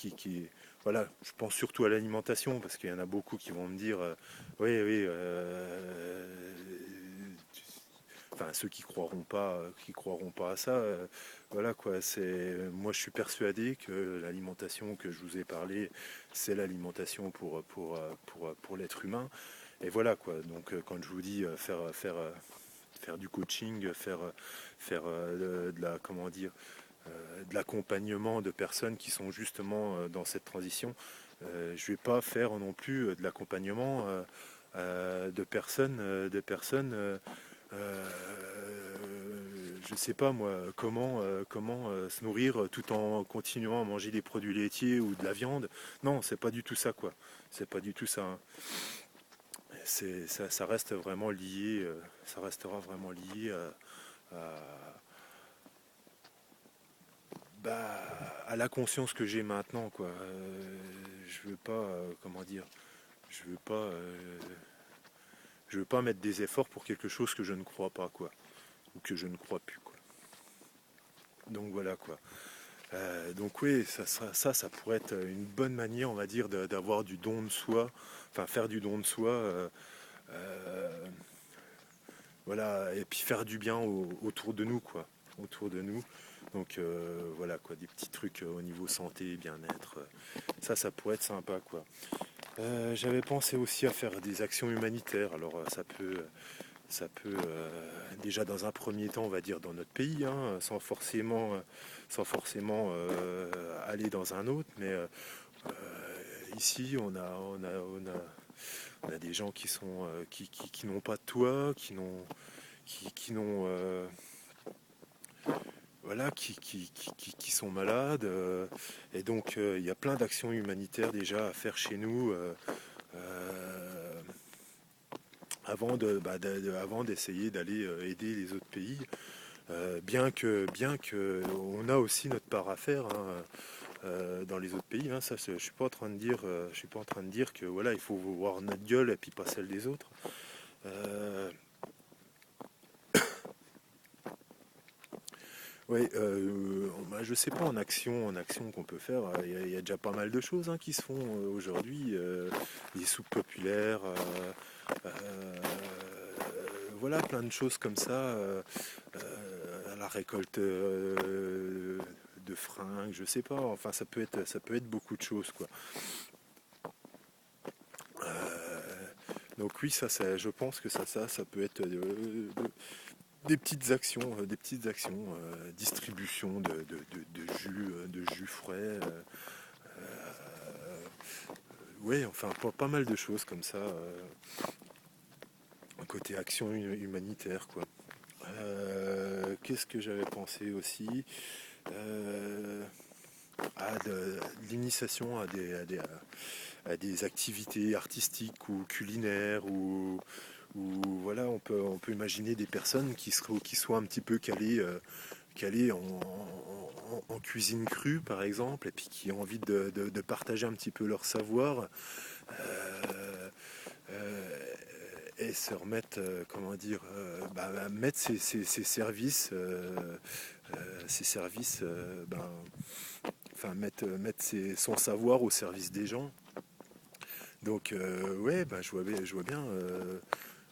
voilà, je pense surtout à l'alimentation, parce qu'il y en a beaucoup qui vont me dire, oui, oui, enfin ceux qui croiront pas à ça, voilà quoi. Moi je suis persuadé que l'alimentation que je vous ai parlé, c'est l'alimentation pour l'être humain. Et voilà quoi. Donc quand je vous dis faire du coaching, faire de la comment dire de l'accompagnement de personnes qui sont justement dans cette transition. Je ne vais pas faire non plus de l'accompagnement de personnes je sais pas moi, comment se nourrir tout en continuant à manger des produits laitiers ou de la viande. Non, c'est pas du tout ça quoi. C'est pas du tout ça, hein. Ça reste vraiment lié, ça restera vraiment lié bah, à la conscience que j'ai maintenant quoi. Je veux pas, comment dire, je veux pas, je veux pas mettre des efforts pour quelque chose que je ne crois pas quoi, ou que je ne crois plus quoi. Donc voilà quoi. Donc oui, ça pourrait être une bonne manière, on va dire, d'avoir du don de soi, enfin faire du don de soi, euh, voilà, et puis faire du bien autour de nous, quoi, autour de nous. Donc voilà quoi, des petits trucs au niveau santé, bien-être, ça pourrait être sympa, quoi. J'avais pensé aussi à faire des actions humanitaires. Alors ça peut déjà dans un premier temps, on va dire dans notre pays, hein, sans forcément aller dans un autre, mais ici on a des gens qui sont qui n'ont pas de toit, qui n'ont voilà, qui sont malades, et donc il y a plein d'actions humanitaires déjà à faire chez nous. Euh, avant d'essayer d'aller aider les autres pays. Bien que on a aussi notre part à faire, hein, dans les autres pays. Hein, ça, je suis pas en train de dire, je suis pas en train de dire que voilà, il faut voir notre gueule et puis pas celle des autres. Euh, ouais, bah, je sais pas en action qu'on peut faire. Il y a déjà pas mal de choses, hein, qui se font aujourd'hui. Les soupes populaires. Voilà, plein de choses comme ça, la récolte de fringues, je sais pas, enfin ça peut être beaucoup de choses quoi. Donc oui, je pense que ça peut être des petites actions, distribution de jus frais, ouais, enfin pas mal de choses comme ça, côté action humanitaire quoi. Qu'est-ce que j'avais pensé aussi? Euh, de l'initiation à des activités artistiques ou culinaires ou voilà, on peut imaginer des personnes qui soient un petit peu calées en cuisine crue par exemple, et puis qui ont envie de partager un petit peu leur savoir, euh, euh, et se remettre, comment dire, mettre ses services, enfin son savoir au service des gens. Donc ouais, je vois bien,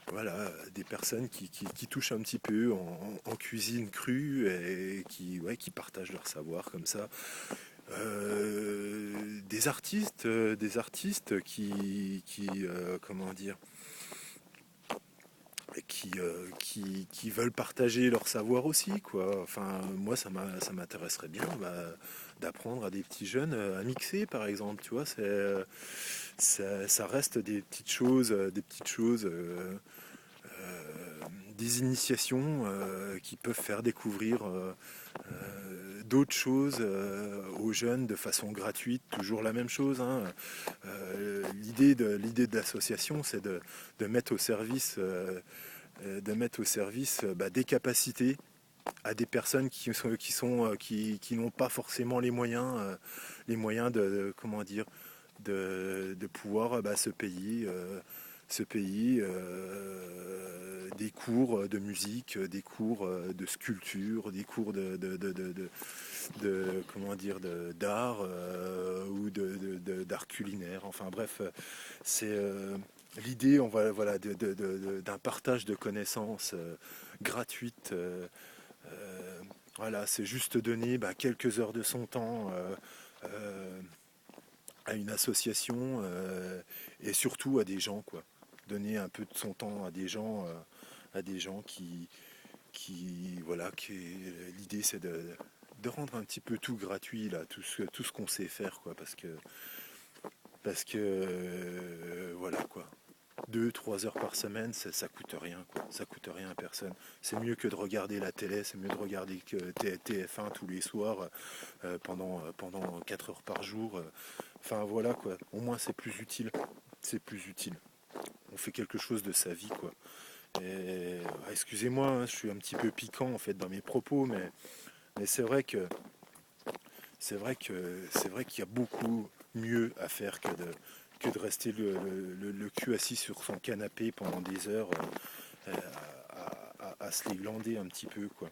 voilà, des personnes qui touchent un petit peu en cuisine crue et qui partagent leur savoir comme ça. Des artistes comment dire, qui veulent partager leur savoir aussi, quoi. Enfin, moi, ça m'intéresserait bien, d'apprendre à des petits jeunes à mixer, par exemple. Tu vois, ça reste des petites choses, des initiations qui peuvent faire découvrir d'autres choses aux jeunes de façon gratuite, toujours la même chose, hein. L'idée de l'association, c'est de mettre au service, des capacités à des personnes qui n'ont pas forcément les moyens comment dire, de pouvoir se payer des cours de musique, des cours de sculpture, des cours comment dire, d'art, ou d'art culinaire. Enfin bref, c'est l'idée, on va, voilà, d'un partage de connaissances gratuites. Voilà, c'est juste donner quelques heures de son temps euh, à une association et surtout à des gens, quoi. Donner un peu de son temps à des gens voilà, l'idée c'est de rendre un petit peu tout gratuit là, tout ce qu'on sait faire, quoi, parce que voilà quoi. 2, 3 heures par semaine, ça coûte rien, quoi. Ça coûte rien à personne. C'est mieux que de regarder la télé, c'est mieux de regarder que TF1 tous les soirs pendant 4 heures par jour. Enfin voilà quoi. Au moins c'est plus utile. C'est plus utile. On fait quelque chose de sa vie, quoi. Et excusez-moi, hein, je suis un petit peu piquant en fait dans mes propos, mais c'est vrai qu'il y a beaucoup mieux à faire que de rester le cul assis sur son canapé pendant des heures euh, à se les glander un petit peu, quoi.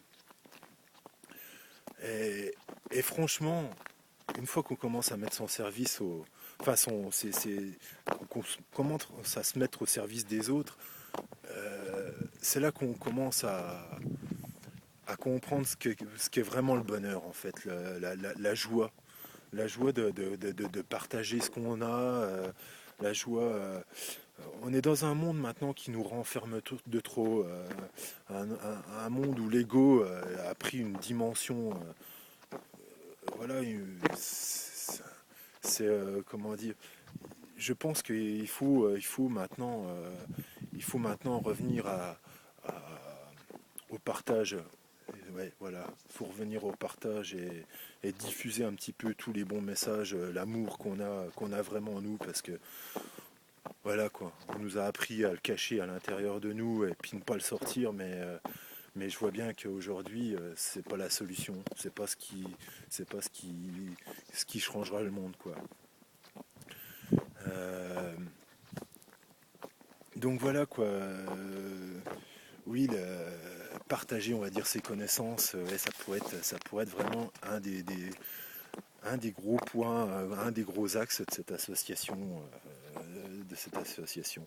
Et franchement, une fois qu'on commence à mettre son service au. Enfin, qu'on commence à se mettre au service des autres, c'est là qu'on commence à comprendre ce qu'est vraiment le bonheur, en fait, la joie. La joie de partager ce qu'on a, la joie. On est dans un monde maintenant qui nous renferme de trop, un monde où l'ego a pris une dimension. Voilà, comment dire. Je pense il faut maintenant revenir au partage. Ouais, voilà, faut revenir au partage et diffuser un petit peu tous les bons messages, l'amour qu'on a vraiment en nous, parce que voilà quoi, on nous a appris à le cacher à l'intérieur de nous et puis ne pas le sortir, mais je vois bien qu'aujourd'hui c'est pas la solution, c'est pas ce qui changera le monde, quoi. Euh, donc voilà quoi. Oui, partager, on va dire, ses connaissances, ouais, ça pourrait être vraiment un des gros points, un des gros axes de cette association. De cette association.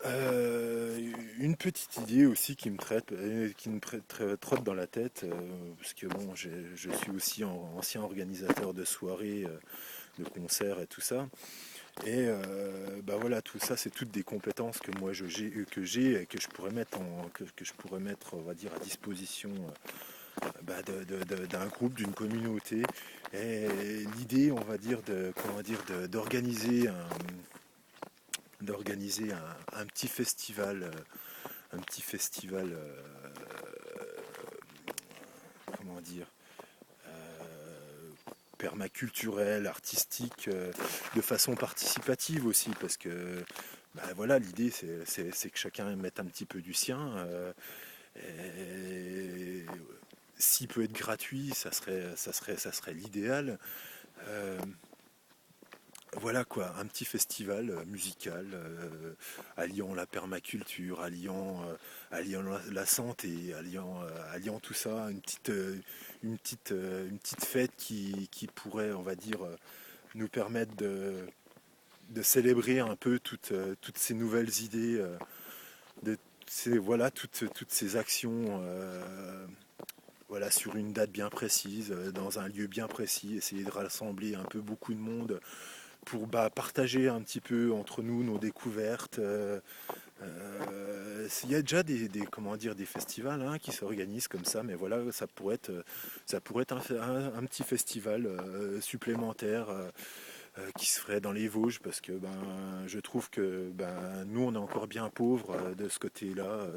Une petite idée aussi qui me trotte dans la tête, parce que bon, je suis aussi ancien organisateur de soirées, de concerts et tout ça. Et voilà, tout ça, c'est toutes des compétences que moi j'ai et que je pourrais que je pourrais mettre, on va dire, à disposition d'un groupe, d'une communauté. Et l'idée, on va dire, d'organiser un petit festival, un petit festival, comment dire, permaculturel, artistique, de façon participative aussi, parce que voilà, l'idée c'est que chacun mette un petit peu du sien. Et s'il peut être gratuit, ça serait l'idéal. Euh, voilà quoi, un petit festival musical alliant la permaculture, alliant la santé, alliant tout ça, une petite fête qui pourrait, on va dire, nous permettre de célébrer un peu toutes ces nouvelles idées, voilà, toutes ces actions. Voilà, sur une date bien précise, dans un lieu bien précis, essayer de rassembler un peu beaucoup de monde pour partager un petit peu entre nous nos découvertes. Il y a déjà comment dire, des festivals hein, qui s'organisent comme ça, mais voilà, ça pourrait être un petit festival supplémentaire qui se ferait dans les Vosges, parce que je trouve que nous, on est encore bien pauvres de ce côté-là,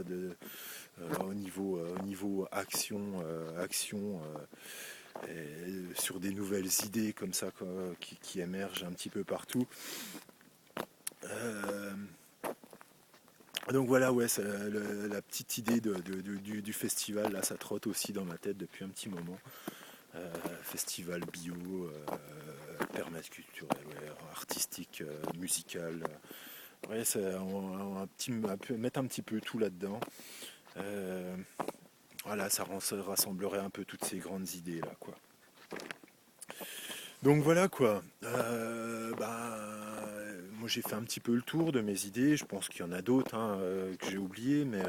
au niveau action, sur des nouvelles idées comme ça qui émergent un petit peu partout. Euh, donc voilà, ouais, la petite idée du festival, là, ça trotte aussi dans ma tête depuis un petit moment. Festival bio, permaculturel, ouais, artistique, musical. Ouais, on peut mettre un petit peu tout là-dedans. Euh, voilà, ça rassemblerait un peu toutes ces grandes idées là, quoi. Donc voilà quoi. Moi j'ai fait un petit peu le tour de mes idées. Je pense qu'il y en a d'autres que j'ai oubliées, mais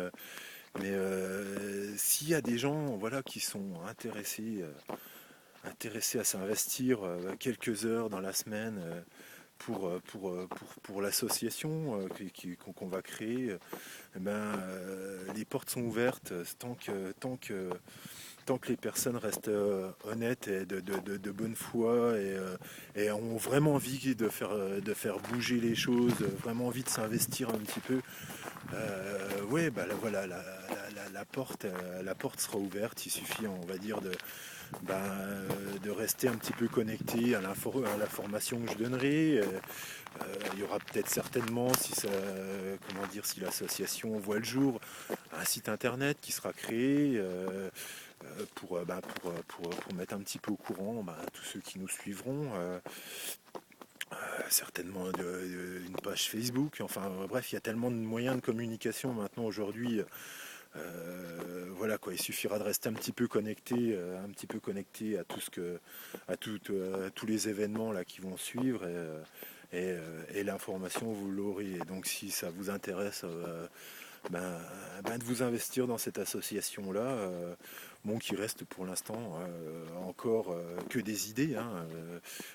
s'il y a des gens voilà, qui sont intéressés à s'investir quelques heures dans la semaine pour l'association qu'on va créer, les portes sont ouvertes tant que les personnes restent honnêtes et de bonne foi et ont vraiment envie de faire bouger les choses, vraiment envie de s'investir un petit peu. Ouais, voilà, la porte sera ouverte. Il suffit, on va dire, de rester un petit peu connecté à l'information que je donnerai. Il y aura peut-être certainement, si l'association voit le jour, un site internet qui sera créé pour mettre un petit peu au courant tous ceux qui nous suivront. Certainement une page Facebook. Enfin bref, il y a tellement de moyens de communication maintenant aujourd'hui. Voilà quoi, il suffira de rester un petit peu connecté à tous les événements là qui vont suivre et l'information vous l'aurez. Et donc si ça vous intéresse de vous investir dans cette association là, qui reste pour l'instant encore que des idées,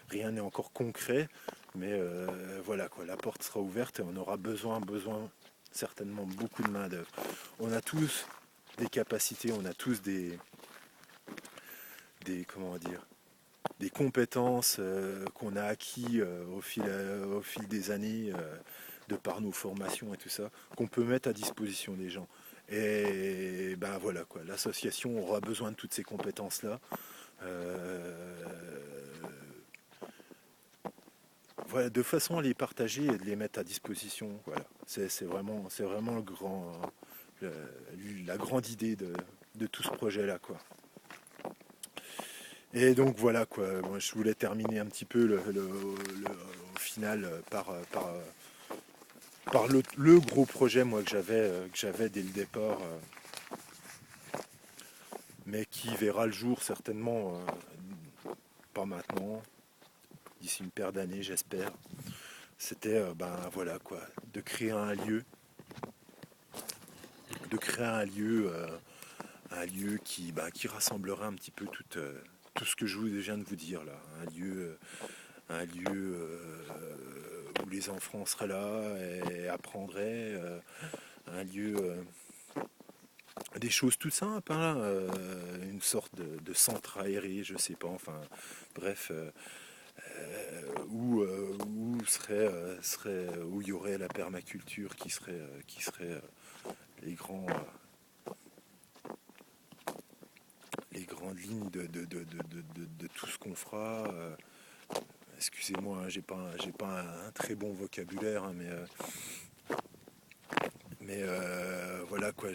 rien n'est encore concret, mais voilà quoi, la porte sera ouverte et on aura besoin certainement beaucoup de main d'œuvre. On a tous des capacités, on a tous comment dire, des compétences qu'on a acquis au fil des années, de par nos formations et tout ça, qu'on peut mettre à disposition des gens. Et voilà quoi, l'association aura besoin de toutes ces compétences là. Voilà, de façon à les partager et de les mettre à disposition. Voilà, c'est vraiment la grande idée de tout ce projet là quoi. Et donc voilà quoi, moi, je voulais terminer un petit peu au final par le gros projet moi que j'avais dès le départ, mais qui verra le jour certainement pas maintenant, d'ici une paire d'années j'espère. C'était voilà quoi, de créer un lieu qui rassemblerait un petit peu tout ce que je viens de vous dire là, un lieu où les enfants seraient là et apprendraient, un lieu des choses tout simples, une sorte de centre aéré, je sais pas, enfin bref, où il y aurait la permaculture qui serait les grandes lignes de tout ce qu'on fera. Excusez-moi, j'ai pas un très bon vocabulaire, mais voilà quoi,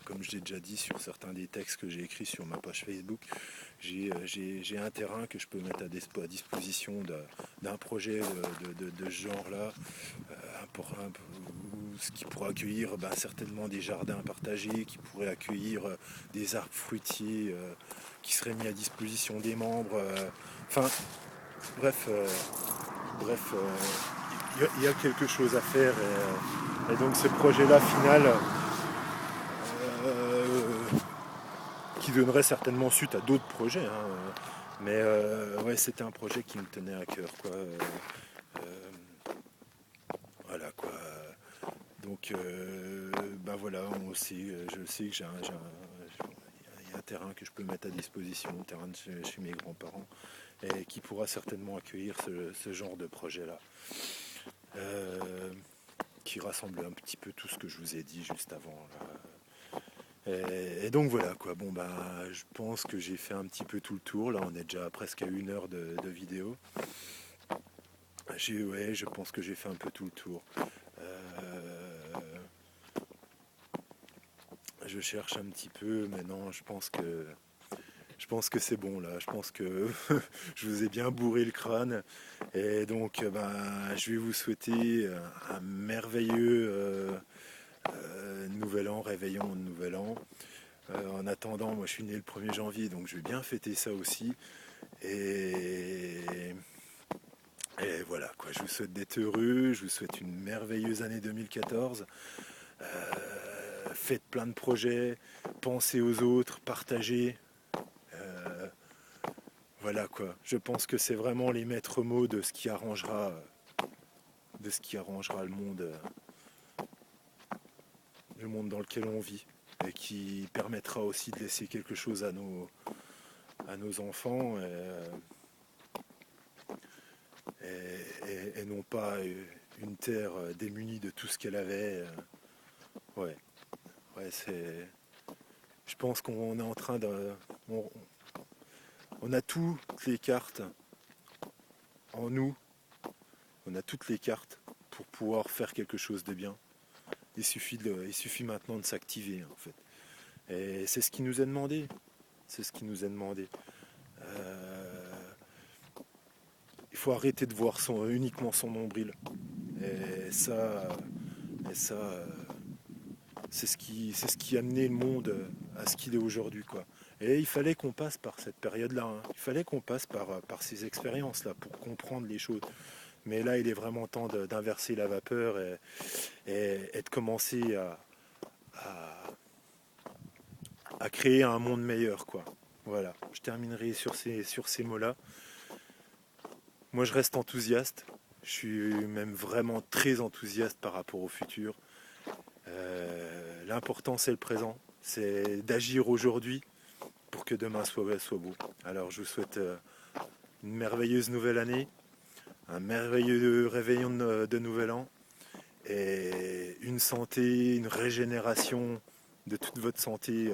comme je l'ai déjà dit sur certains des textes que j'ai écrits sur ma page Facebook, j'ai un terrain que je peux mettre à disposition d'un projet de ce genre-là, ce qui pourrait accueillir certainement des jardins partagés, qui pourrait accueillir des arbres fruitiers qui seraient mis à disposition des membres. Enfin, bref, il y a quelque chose à faire et donc ce projet-là final euh, qui donnerait certainement suite à d'autres projets. Mais ouais, c'était un projet qui me tenait à cœur, quoi. Voilà quoi. Donc voilà, je sais que il y a un terrain que je peux mettre à disposition, un terrain de chez mes grands-parents, et qui pourra certainement accueillir ce genre de projet-là. Qui rassemble un petit peu tout ce que je vous ai dit juste avant. Là. Et donc voilà quoi. Bon je pense que j'ai fait un petit peu tout le tour. Là, on est déjà presque à 1 heure de vidéo. Je pense que j'ai fait un peu tout le tour. Je cherche un petit peu, mais non, je pense que c'est bon là. Je pense que je vous ai bien bourré le crâne. Et donc, je vais vous souhaiter un merveilleux nouvel an, réveillon de nouvel an. En attendant, moi je suis né le 1er janvier, donc je vais bien fêter ça aussi. Et Et voilà, quoi, je vous souhaite d'être heureux, je vous souhaite une merveilleuse année 2014. Faites plein de projets, pensez aux autres, partagez. Euh, voilà quoi, je pense que c'est vraiment les maîtres mots de ce qui arrangera le monde dans lequel on vit, et qui permettra aussi de laisser quelque chose à nos enfants, et non pas une terre démunie de tout ce qu'elle avait. Ouais, ouais, c'est. Je pense qu'on est en train de. On, on a toutes les cartes en nous, on a toutes les cartes pour pouvoir faire quelque chose de bien. Il suffit maintenant de s'activer en fait. Et c'est ce qui nous est demandé. C'est ce qui nous est demandé. Euh, il faut arrêter de voir uniquement son nombril. Et ça, et ça c'est ce qui a amené le monde à ce qu'il est aujourd'hui, quoi. Et il fallait qu'on passe par cette période-là, hein. Il fallait qu'on passe par ces expériences-là pour comprendre les choses. Mais là, il est vraiment temps d'inverser la vapeur et de commencer à créer un monde meilleur, quoi. Voilà, je terminerai sur ces mots-là. Moi, je reste enthousiaste. Je suis même vraiment très enthousiaste par rapport au futur. L'important, c'est le présent. C'est d'agir aujourd'hui pour que demain soit beau. Alors, je vous souhaite une merveilleuse nouvelle année, un merveilleux réveillon de nouvel an, et une santé, une régénération de toute votre santé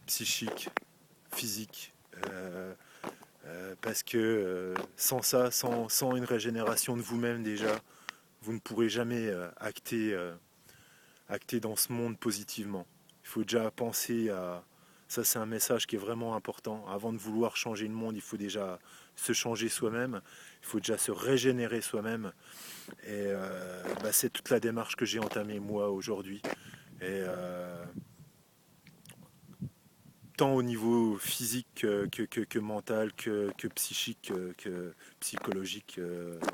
psychique, physique. Parce que sans ça, sans une régénération de vous-même déjà, vous ne pourrez jamais acter dans ce monde positivement. Il faut déjà penser à... Ça, c'est un message qui est vraiment important. Avant de vouloir changer le monde, il faut déjà se changer soi-même. Il faut déjà se régénérer soi-même. Et c'est toute la démarche que j'ai entamée moi aujourd'hui. Et tant au niveau physique que mental, que psychique, que psychologique.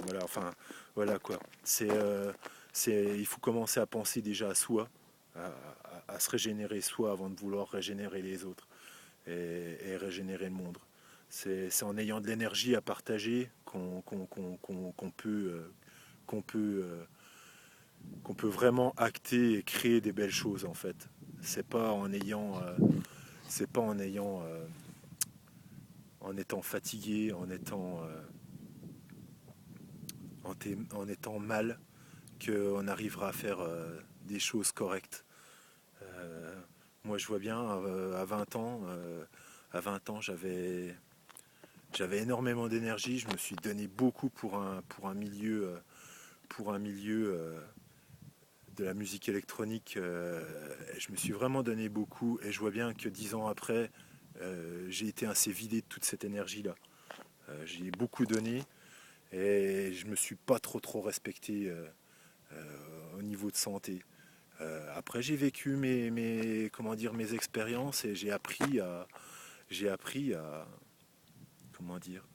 Voilà, enfin, voilà quoi. Il faut commencer à penser déjà à soi, à se régénérer soi avant de vouloir régénérer les autres et régénérer le monde. C'est en ayant de l'énergie à partager qu'on peut, qu'on peut, qu'on peut vraiment acter et créer des belles choses en fait. C'est pas en ayant, c'est pas en ayant, en étant fatigué, en étant mal qu'on arrivera à faire des choses correctes. Euh, Moi, je vois bien, à 20 ans, j'avais énormément d'énergie. Je me suis donné beaucoup pour un milieu de la musique électronique. Et je me suis vraiment donné beaucoup. Et je vois bien que 10 ans après, j'ai été assez vidé de toute cette énergie-là. J'ai beaucoup donné et je me suis pas trop respecté au niveau de santé. Après, j'ai vécu comment dire, mes expériences et j'ai appris à, comment dire,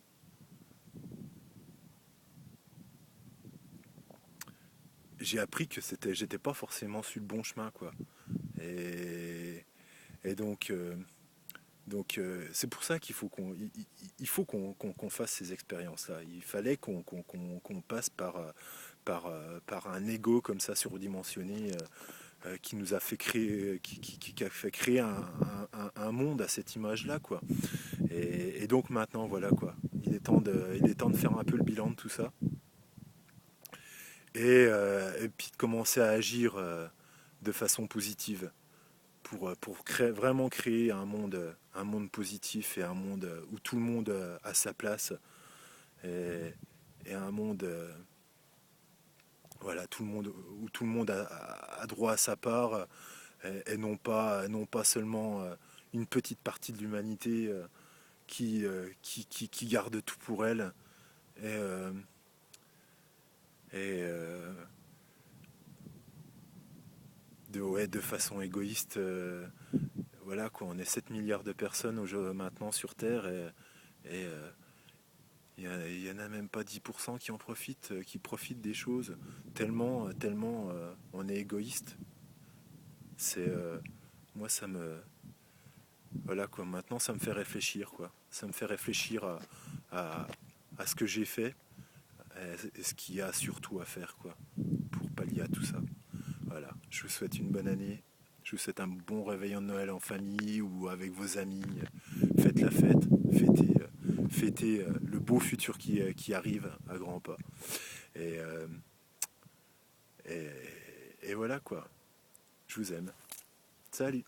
j'ai appris que j'étais pas forcément sur le bon chemin, quoi. Et, et donc, c'est pour ça qu'il faut il faut qu'on fasse ces expériences-là. Il fallait qu'on passe par un ego comme ça surdimensionné qui nous a fait créer, qui a fait créer un monde à cette image-là, quoi. Et donc maintenant, voilà, quoi. Il est temps de faire un peu le bilan de tout ça et puis de commencer à agir de façon positive pour vraiment créer un monde positif et un monde où tout le monde a sa place et, et un monde voilà, où tout le monde a droit à sa part et non pas seulement une petite partie de l'humanité qui garde tout pour elle et, euh, et ouais, de façon égoïste. Voilà quoi, on est 7 milliards de personnes maintenant sur Terre et Il y en a même pas 10% qui profitent des choses, tellement on est égoïste. C'est moi ça me voilà quoi. Maintenant ça me fait réfléchir quoi. Ça me fait réfléchir à, à ce que j'ai fait et ce qu'il y a surtout à faire quoi pour pallier à tout ça. Voilà. Je vous souhaite une bonne année. Je vous souhaite un bon réveillon de Noël en famille ou avec vos amis. Faites la fête, fêtez le beau futur qui arrive à grands pas. Et, euh, et, et voilà quoi. Je vous aime. Salut.